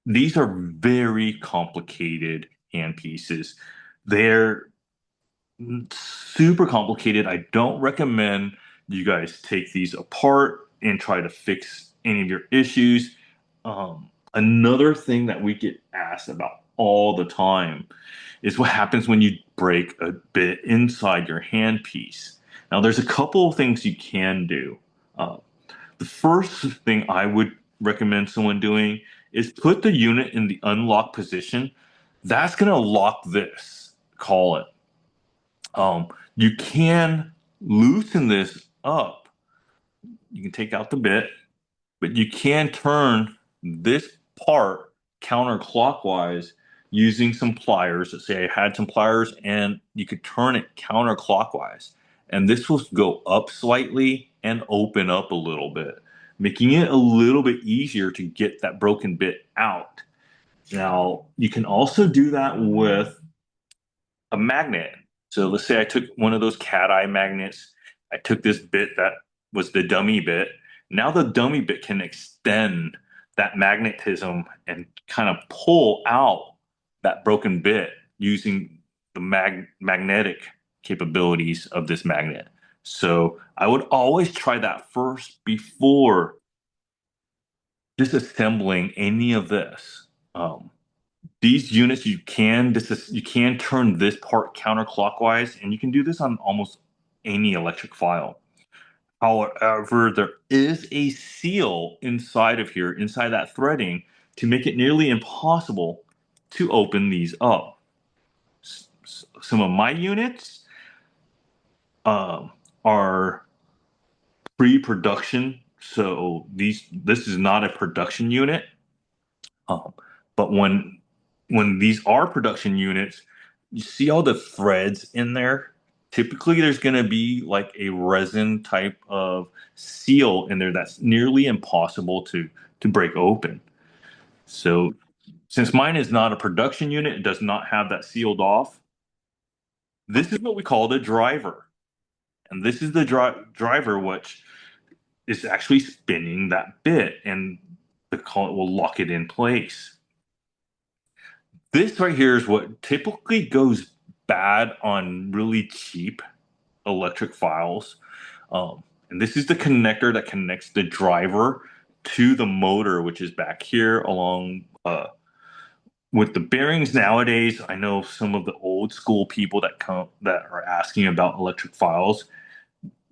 these are very complicated handpieces. They're super complicated. I don't recommend you guys take these apart and try to fix any of your issues. Another thing that we get asked about all the time is what happens when you break a bit inside your handpiece. Now, there's a couple of things you can do. Uh, the first thing I would recommend someone doing is put the unit in the unlock position. That's going to lock this, call it. You can loosen this up. You can take out the bit, but you can turn this part counterclockwise using some pliers. Let's say I had some pliers and you could turn it counterclockwise. And this will go up slightly and open up a little bit, making it a little bit easier to get that broken bit out. Now, you can also do that with a magnet. So let's say I took one of those cat eye magnets. I took this bit that was the dummy bit. Now the dummy bit can extend that magnetism and kind of pull out that broken bit using the magnetic capabilities of this magnet. So I would always try that first before disassembling any of this. These units you can turn this part counterclockwise, and you can do this on almost any electric file. However, there is a seal inside of here, inside that threading, to make it nearly impossible to open these up. Some of my units are pre-production, so this is not a production unit. Um, but when these are production units, you see all the threads in there. Typically, there's going to be like a resin type of seal in there that's nearly impossible to break open. So, since mine is not a production unit, it does not have that sealed off. This is what we call the driver, and this is the driver which is actually spinning that bit, and the collet will lock it in place. This right here is what typically goes bad on really cheap electric files. And this is the connector that connects the driver to the motor, which is back here along with the bearings nowadays. I know some of the old school people that are asking about electric files,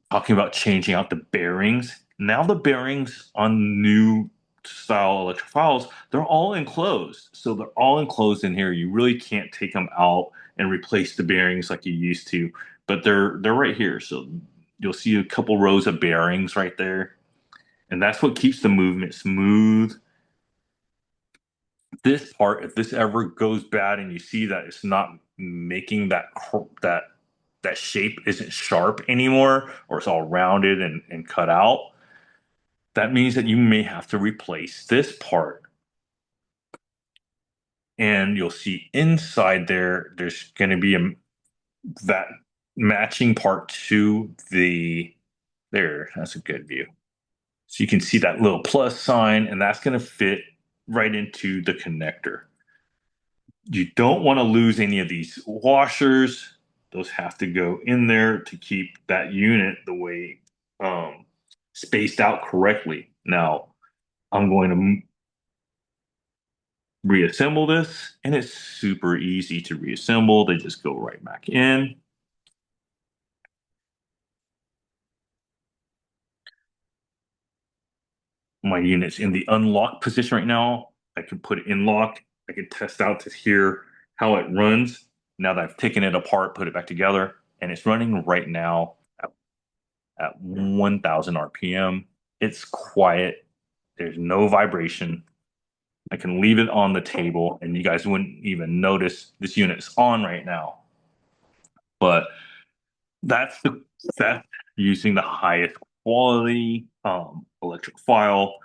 talking about changing out the bearings. Now the bearings on new style electric files, they're all enclosed. So they're all enclosed in here. You really can't take them out and replace the bearings like you used to, but they're right here. So you'll see a couple rows of bearings right there. And that's what keeps the movement smooth. This part, if this ever goes bad and you see that it's not making that shape isn't sharp anymore, or it's all rounded and cut out, that means that you may have to replace this part. And you'll see inside there's going to be that matching part to that's a good view. So you can see that little plus sign, and that's going to fit right into the connector. You don't want to lose any of these washers. Those have to go in there to keep that unit the way spaced out correctly. Now, I'm going to reassemble this, and it's super easy to reassemble. They just go right back in. My unit's in the unlocked position right now. I can put it in lock. I can test out to hear how it runs. Now that I've taken it apart, put it back together, and it's running right now at 1000 RPM. It's quiet. There's no vibration. I can leave it on the table and you guys wouldn't even notice this unit's on right now. But that's using the highest quality electric file.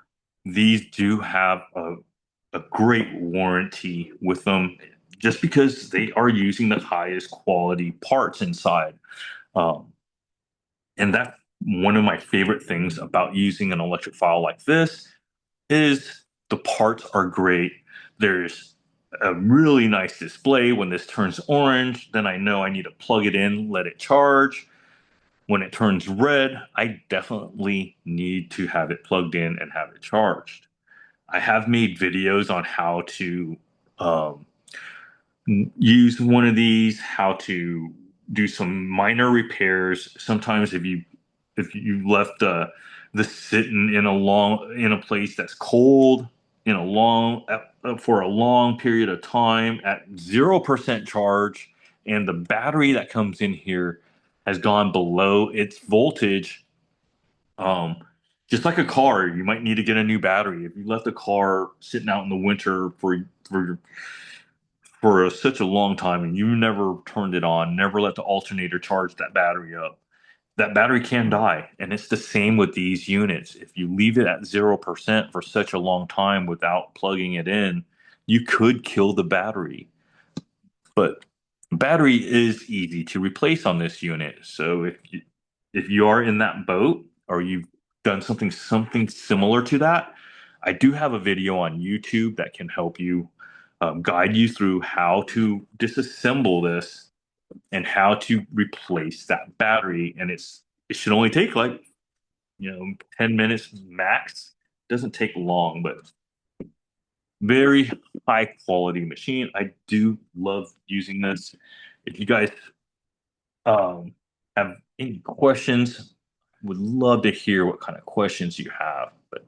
These do have a great warranty with them just because they are using the highest quality parts inside. And that's one of my favorite things about using an electric file like this is the parts are great. There's a really nice display. When this turns orange, then I know I need to plug it in, let it charge. When it turns red, I definitely need to have it plugged in and have it charged. I have made videos on how to use one of these, how to do some minor repairs. Sometimes if you left the sitting in a place that's cold in a long for a long period of time at 0% charge, and the battery that comes in here has gone below its voltage, um, just like a car, you might need to get a new battery. If you left a car sitting out in the winter for such a long time and you never turned it on, never let the alternator charge that battery up, that battery can die. And it's the same with these units. If you leave it at 0% for such a long time without plugging it in, you could kill the battery. But battery is easy to replace on this unit. So if you are in that boat, or you've done something similar to that, I do have a video on YouTube that can help you guide you through how to disassemble this and how to replace that battery. And it should only take like 10 minutes max. Doesn't take long, but very high quality machine. I do love using this. If you guys um, have any questions, would love to hear what kind of questions you have. But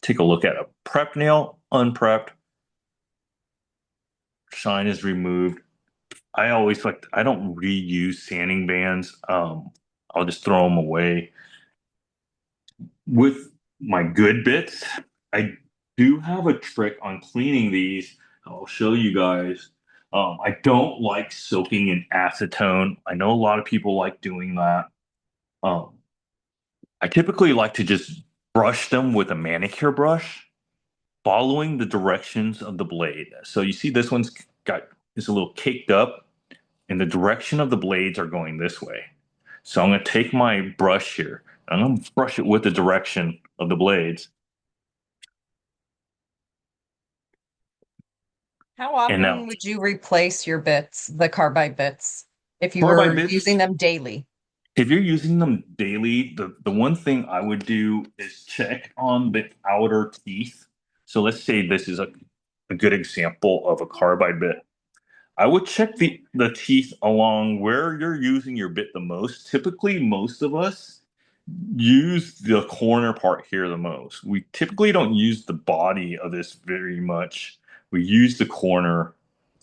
take a look at a prep nail, unprepped, shine is removed. I don't reuse sanding bands. I'll just throw them away. With my good bits, I do have a trick on cleaning these. I'll show you guys. I don't like soaking in acetone. I know a lot of people like doing that. Um, I typically like to just brush them with a manicure brush, following the directions of the blade. So you see this one's got is a little caked up, and the direction of the blades are going this way. So I'm going to take my brush here. I'm going to brush it with the direction of the blades. How And often now, would you replace your bits, the carbide bits, if you carbide were using bits, them daily? if you're using them daily, the one thing I would do is check on the outer teeth. So let's say this is a good example of a carbide bit. I would check the teeth along where you're using your bit the most. Typically, most of us use the corner part here the most. We typically don't use the body of this very much. We use the corner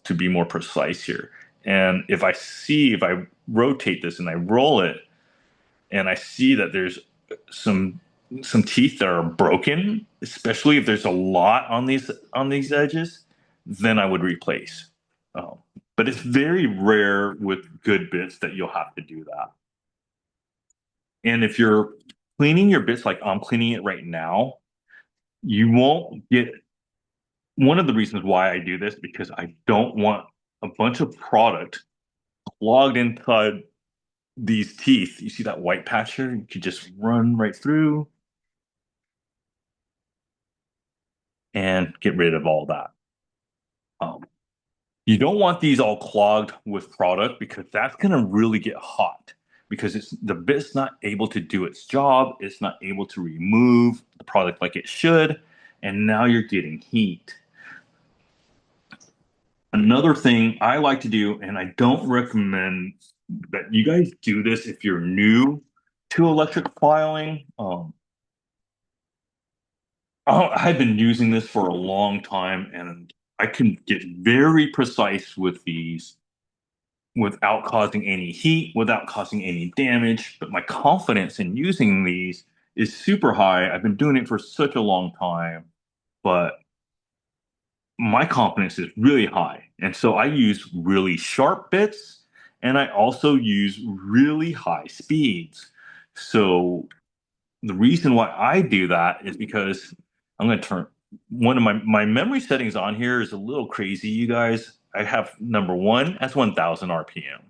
to be more precise here. And if I rotate this and I roll it, and I see that there's some some teeth that are broken, especially if there's a lot on these edges, then I would replace. Um, but it's very rare with good bits that you'll have to do that. And if you're cleaning your bits like I'm cleaning it right now, you won't get one of the reasons why I do this because I don't want a bunch of product clogged inside these teeth. You see that white patch here? You could just run right through and get rid of all that. Um, you don't want these all clogged with product because that's going to really get hot because the bit's not able to do its job. It's not able to remove the product like it should. And now you're getting heat. Another thing I like to do, and I don't recommend that you guys do this if you're new to electric filing. I've been using this for a long time, and I can get very precise with these without causing any heat, without causing any damage. But my confidence in using these is super high. I've been doing it for such a long time, but my confidence is really high. And so I use really sharp bits and I also use really high speeds. So the reason why I do that is because I'm going to turn one of my memory settings on here is a little crazy, you guys. I have number one, that's 1000 RPM.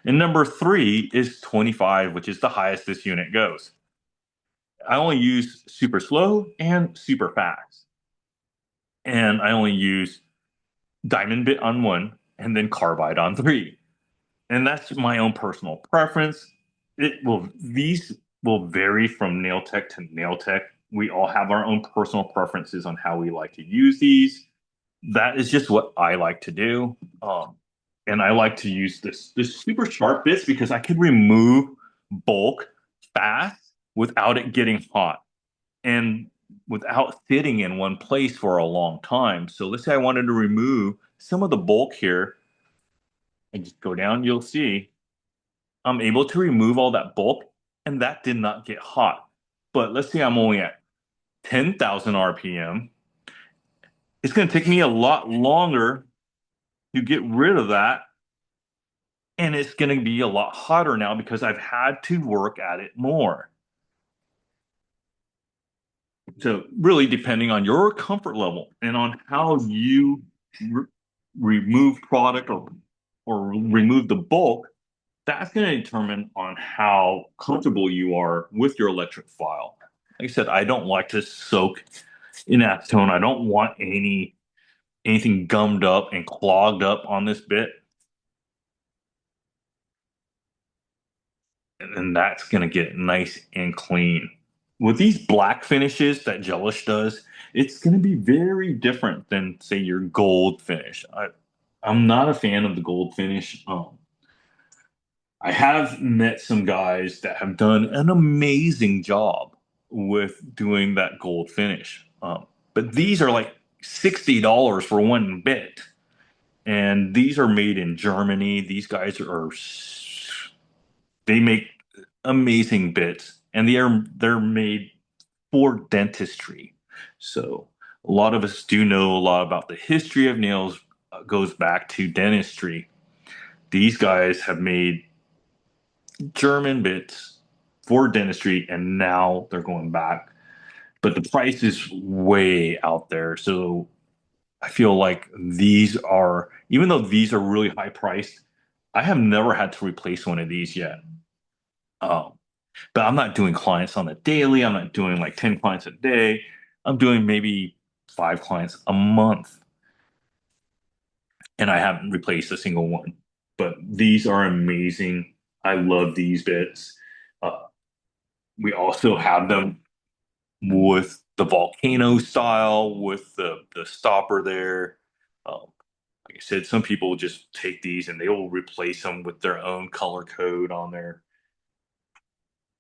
And number three is 25, which is the highest this unit goes. I only use super slow and super fast. And I only use diamond bit on one and then carbide on three. And that's my own personal preference. These will vary from nail tech to nail tech. We all have our own personal preferences on how we like to use these. That is just what I like to do. And I like to use this super sharp bits because I can remove bulk fast without it getting hot and without sitting in one place for a long time. So let's say I wanted to remove some of the bulk here and just go down, you'll see I'm able to remove all that bulk and that did not get hot. But let's say I'm only at 10,000 RPM. It's going to take me a lot longer to get rid of that. And it's going to be a lot hotter now because I've had to work at it more. So really depending on your comfort level and on how you remove product or remove the bulk, that's going to determine on how comfortable you are with your electric file. Like I said, I don't like to soak in acetone. I don't want anything gummed up and clogged up on this bit. And that's going to get nice and clean. With these black finishes that Gelish does, it's going to be very different than, say, your gold finish. I'm not a fan of the gold finish. I have met some guys that have done an amazing job with doing that gold finish. But these are like $60 for one bit. And these are made in Germany. These guys are, they make amazing bits and they're made for dentistry. So a lot of us do know a lot about the history of nails, goes back to dentistry. These guys have made German bits for dentistry, and now they're going back. But the price is way out there. So I feel like these are, even though these are really high priced, I have never had to replace one of these yet. Um, but I'm not doing clients on a daily. I'm not doing like 10 clients a day. I'm doing maybe 5 clients a month, and I haven't replaced a single one. But these are amazing. I love these bits. Uh, we also have them with the volcano style with the stopper there. Like I said, some people just take these and they will replace them with their own color code on there.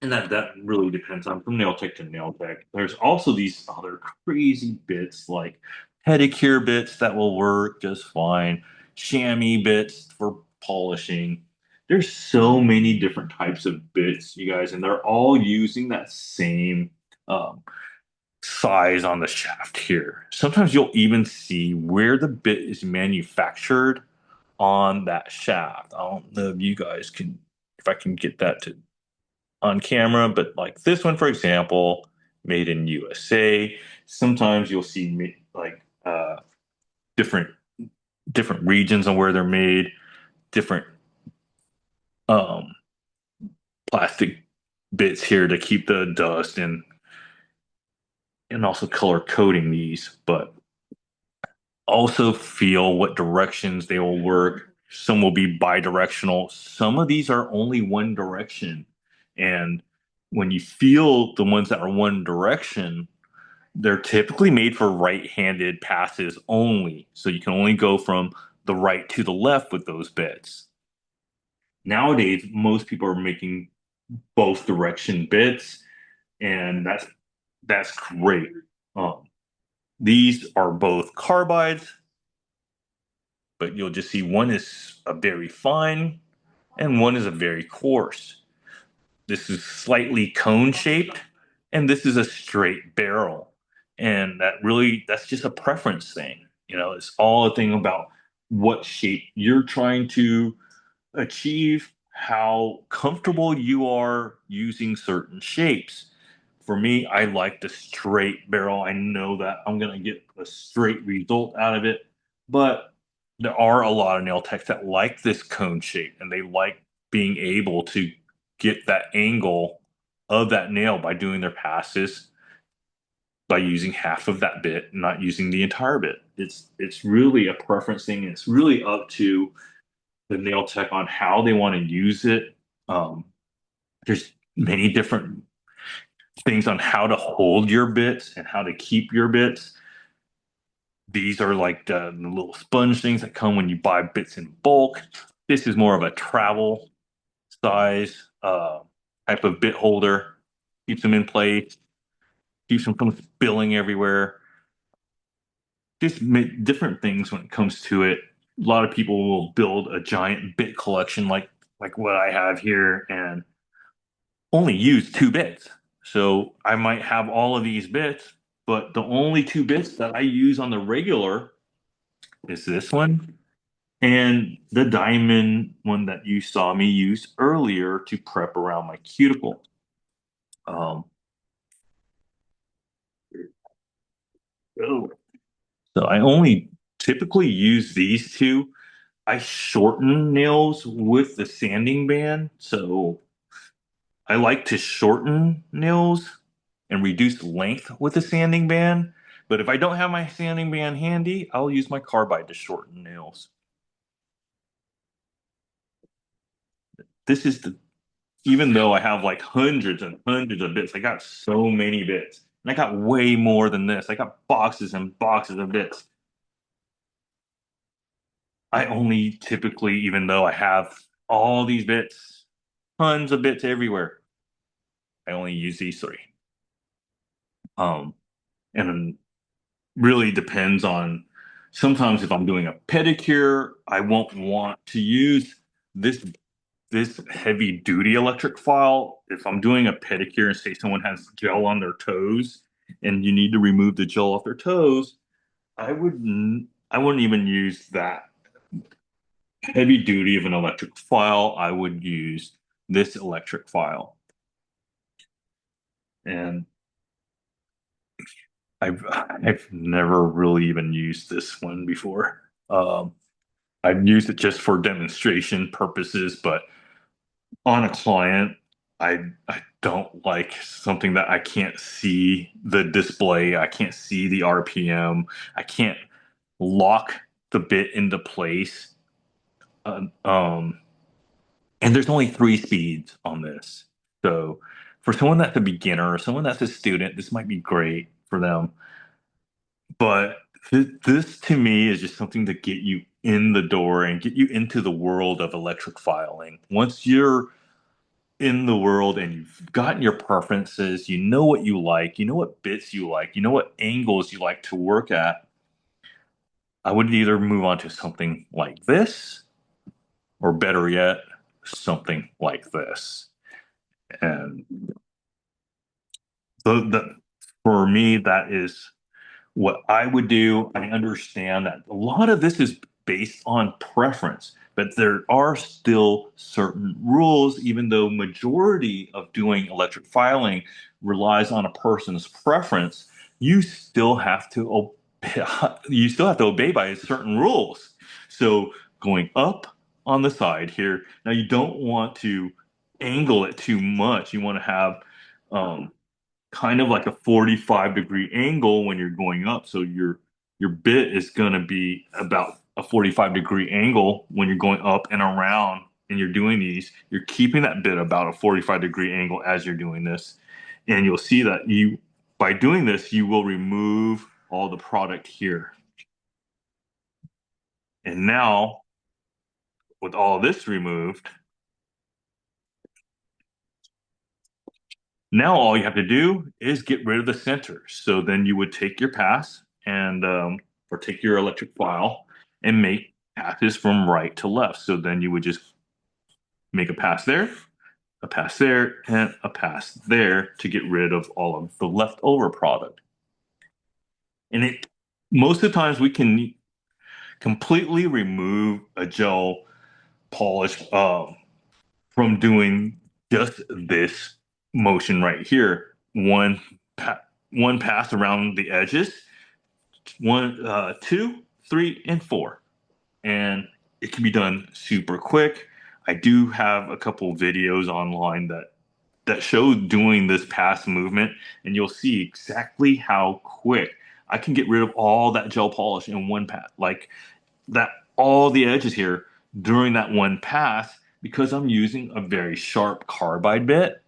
And that really depends on from nail tech to nail tech. There's also these other crazy bits like pedicure bits that will work just fine, chamois bits for polishing. There's so many different types of bits, you guys, and they're all using that same um, size on the shaft here. Sometimes you'll even see where the bit is manufactured on that shaft. I don't know if you guys can, if I can get that to on camera, but like this one, for example, made in USA. Sometimes you'll see like different different regions on where they're made, different um, plastic bits here to keep the dust and also color coding these, but also feel what directions they will work. Some will be bi-directional. Some of these are only one direction. And when you feel the ones that are one direction, they're typically made for right-handed passes only. So you can only go from the right to the left with those bits. Nowadays, most people are making both direction bits, and that's great. Um, these are both carbides, but you'll just see one is a very fine and one is a very coarse. This is slightly cone shaped and this is a straight barrel. And that's just a preference thing. You know, it's all a thing about what shape you're trying to achieve, how comfortable you are using certain shapes. For me, I like the straight barrel. I know that I'm going to get a straight result out of it, but there are a lot of nail techs that like this cone shape and they like being able to get that angle of that nail by doing their passes by using half of that bit, not using the entire bit. It's really a preference thing. It's really up to the nail tech on how they want to use it. There's many different things on how to hold your bits and how to keep your bits. These are like the little sponge things that come when you buy bits in bulk. This is more of a travel size type of bit holder. Keeps them in place, keeps them from spilling everywhere. Just different things when it comes to it. A lot of people will build a giant bit collection like what I have here and only use 2 bits. So I might have all of these bits, but the only 2 bits that I use on the regular is this one and the diamond one that you saw me use earlier to prep around my cuticle. Um, oh. So I only typically use these two. I shorten nails with the sanding band, so I like to shorten nails and reduce length with the sanding band. But if I don't have my sanding band handy, I'll use my carbide to shorten nails. This is the Even though I have like hundreds and hundreds of bits, I got so many bits. And I got way more than this. I got boxes and boxes of bits. I only typically, even though I have all these bits, tons of bits everywhere, I only use these three. Um, and really depends on sometimes if I'm doing a pedicure, I won't want to use this this heavy duty electric file. If I'm doing a pedicure and say someone has gel on their toes and you need to remove the gel off their toes, I wouldn't even use that heavy duty of an electric file. I would use this electric file. And I've never really even used this one before. I've used it just for demonstration purposes, but on a client, I don't like something that I can't see the display, I can't see the RPM, I can't lock the bit into place. Uh, um, and there's only three speeds on this. So for someone that's a beginner or someone that's a student, this might be great for them. But this to me is just something to get you in the door and get you into the world of electric filing. Once you're in the world and you've gotten your preferences, you know what you like, you know what bits you like, you know what angles you like to work at, I would either move on to something like this, or better yet, something like this. And the for me, that is what I would do. I understand that a lot of this is based on preference, but there are still certain rules, even though majority of doing electric filing relies on a person's preference, you still have to obey, you still have to obey by certain rules. So going up on the side here, now you don't want to angle it too much. You want to have um, kind of like a 45-degree angle when you're going up. So your bit is going to be about a 45-degree angle when you're going up and around and you're doing these. You're keeping that bit about a 45-degree angle as you're doing this. And you'll see that by doing this, you will remove all the product here. And now with all this removed, now all you have to do is get rid of the center. So then you would take your pass and or take your electric file and make passes from right to left. So then you would just make a pass there, and a pass there to get rid of all of the leftover product. And it most of the times we can completely remove a gel polish from doing just this motion right here. One pass around the edges, one, two, three, and four, and it can be done super quick. I do have a couple videos online that show doing this pass movement, and you'll see exactly how quick I can get rid of all that gel polish in one pass, like that, all the edges here during that one pass because I'm using a very sharp carbide bit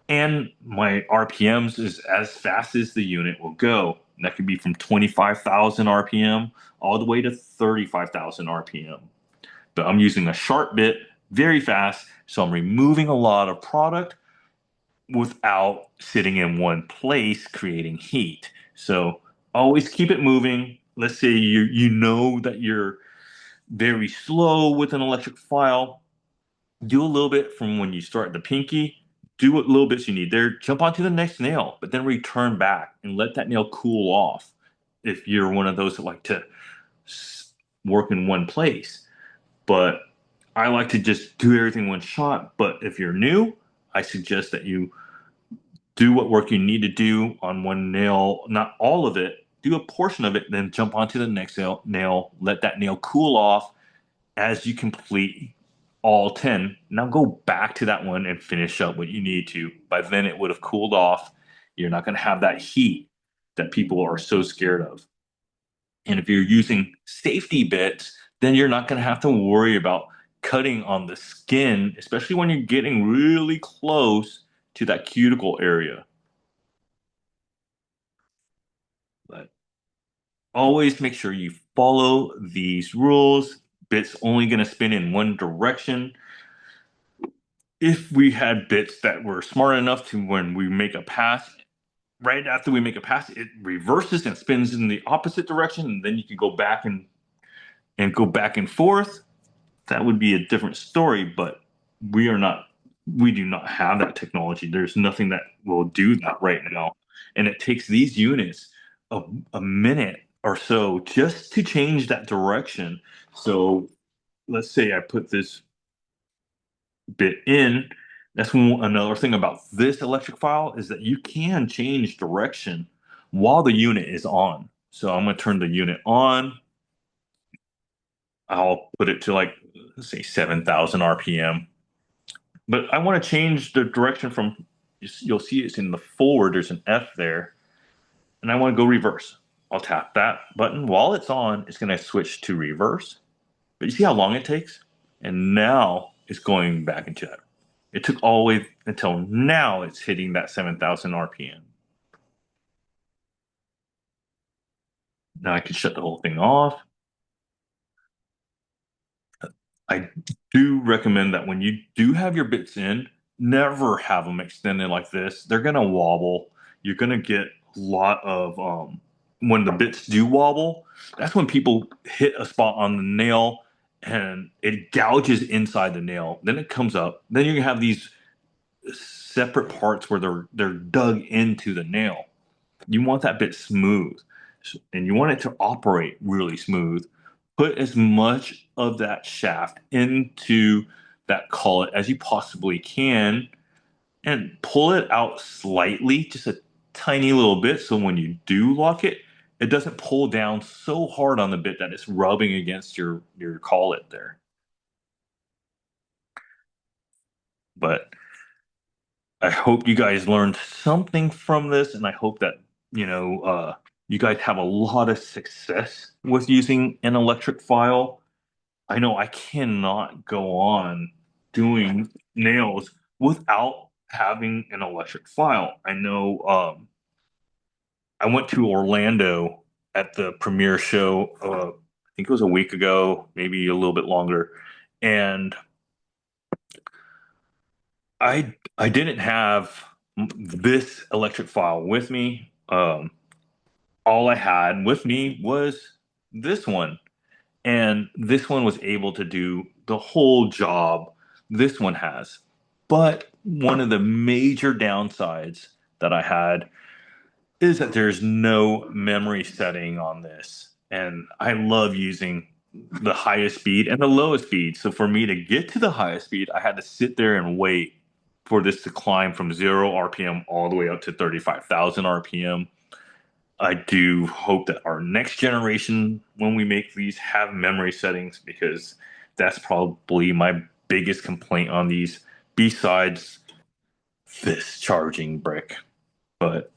and my RPMs is as fast as the unit will go. And that could be from 25,000 RPM all the way to 35,000 RPM. But I'm using a sharp bit very fast, so I'm removing a lot of product without sitting in one place creating heat. So always keep it moving. Let's say you know that you're very slow with an electric file. Do a little bit from when you start the pinky, do what little bits you need there, jump onto the next nail, but then return back and let that nail cool off if you're one of those that like to work in one place. But I like to just do everything one shot. But if you're new, I suggest that you do what work you need to do on one nail, not all of it, do a portion of it, then jump onto the next nail, let that nail cool off, as you complete all 10, now go back to that one and finish up what you need to. By then, it would have cooled off. You're not going to have that heat that people are so scared of. And if you're using safety bits, then you're not going to have to worry about cutting on the skin, especially when you're getting really close to that cuticle area. But always make sure you follow these rules. Bits only going to spin in one direction. If we had bits that were smart enough to when we make a pass, right after we make a pass, it reverses and spins in the opposite direction, and then you can go back and go back and forth. That would be a different story, but we are not we do not have that technology. There's nothing that will do that right now. And it takes these units a minute or so just to change that direction. So let's say I put this bit in. That's another thing about this electric file is that you can change direction while the unit is on. So I'm going to turn the unit on. I'll put it to like, let's say 7,000 RPM. But I want to change the direction from, you'll see it's in the forward, there's an F there, and I want to go reverse. I'll tap that button. While it's on, it's going to switch to reverse. But you see how long it takes? And now it's going back into that. It took all the way until now it's hitting that 7,000 RPM. Now I can shut the whole thing off. I do recommend that when you do have your bits in, never have them extended like this. They're gonna wobble. You're gonna get a lot of when the bits do wobble, that's when people hit a spot on the nail and it gouges inside the nail. Then it comes up. Then you're gonna have these separate parts where they're dug into the nail. You want that bit smooth, and you want it to operate really smooth. Put as much of that shaft into that collet as you possibly can and pull it out slightly, just a tiny little bit. So when you do lock it, it doesn't pull down so hard on the bit that it's rubbing against your collet there. But I hope you guys learned something from this, and I hope that you guys have a lot of success with using an electric file. I know I cannot go on doing nails without having an electric file. I know I went to Orlando at the premiere show. I think it was a week ago, maybe a little bit longer, and I didn't have this electric file with me. All I had with me was this one, and this one was able to do the whole job this one has. But one of the major downsides that I had is that there's no memory setting on this. And I love using the highest speed and the lowest speed. So for me to get to the highest speed, I had to sit there and wait for this to climb from 0 RPM all the way up to 35,000 RPM. I do hope that our next generation, when we make these, have memory settings because that's probably my biggest complaint on these, besides this charging brick. But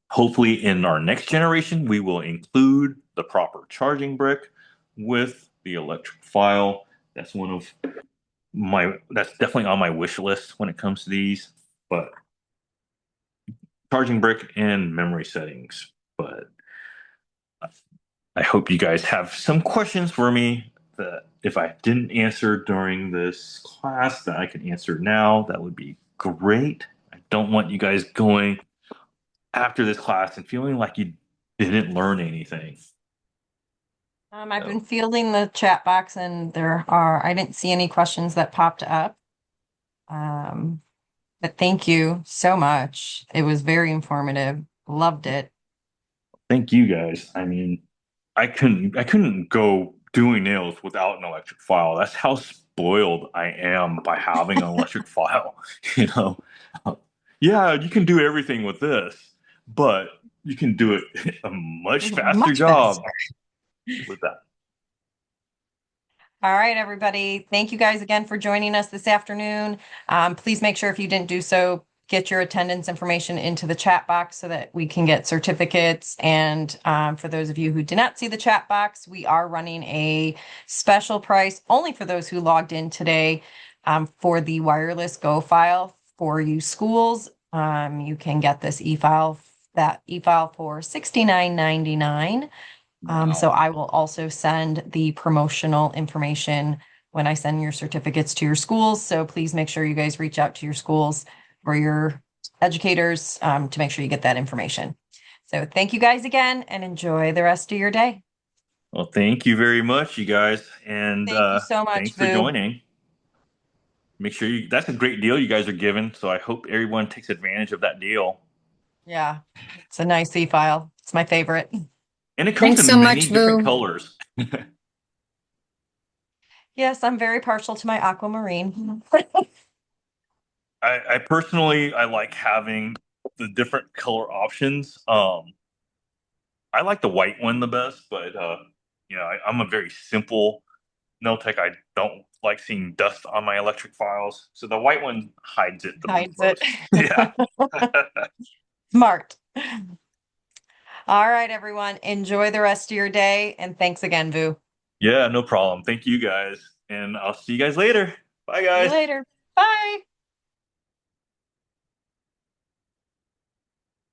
hopefully, in our next generation, we will include the proper charging brick with the electric file. That's one of that's definitely on my wish list when it comes to these. But charging brick and memory settings. But I hope you guys have some questions for me that if I didn't answer during this class that I can answer now, that would be great. I don't want you guys going after this class and feeling like you didn't learn anything. I've been So fielding the chat box and I didn't see any questions that popped up. Um, but thank you so much. It was very informative. Loved it. thank you guys. I mean, I couldn't go doing nails without an electric file. That's how spoiled I am by having an electric file. You know, yeah, you can do everything with this, but you can do it a much faster Much job faster. with that. All right, everybody. Thank you guys again for joining us this afternoon. Please make sure if you didn't do so, get your attendance information into the chat box so that we can get certificates. And for those of you who did not see the chat box, we are running a special price only for those who logged in today for the wireless Go file for you schools. You can get this that e-file for $69.99. So Wow. I will also send the promotional information when I send your certificates to your schools. So please make sure you guys reach out to your schools or your educators to make sure you get that information. So thank you guys again and enjoy the rest of your day. Well, thank you very much, you guys, and Thank you so much, thanks for Vu. joining. Make sure that's a great deal you guys are giving. So I hope everyone takes advantage of that deal. Yeah, it's a nice e-file. It's my favorite. And it comes Thanks so in much, many different Vu. colors. Yes, I'm very partial to my aquamarine. I personally I like having the different color options. I like the white one the best, but I'm a very simple nail tech. I don't like seeing dust on my electric files, so the white one hides it the Hides it. most. Yeah. Smart. All right, everyone. Enjoy the rest of your day. And thanks again, Vu. Yeah, no problem. Thank you guys, and I'll see you guys later. Bye, See you guys. later. Bye.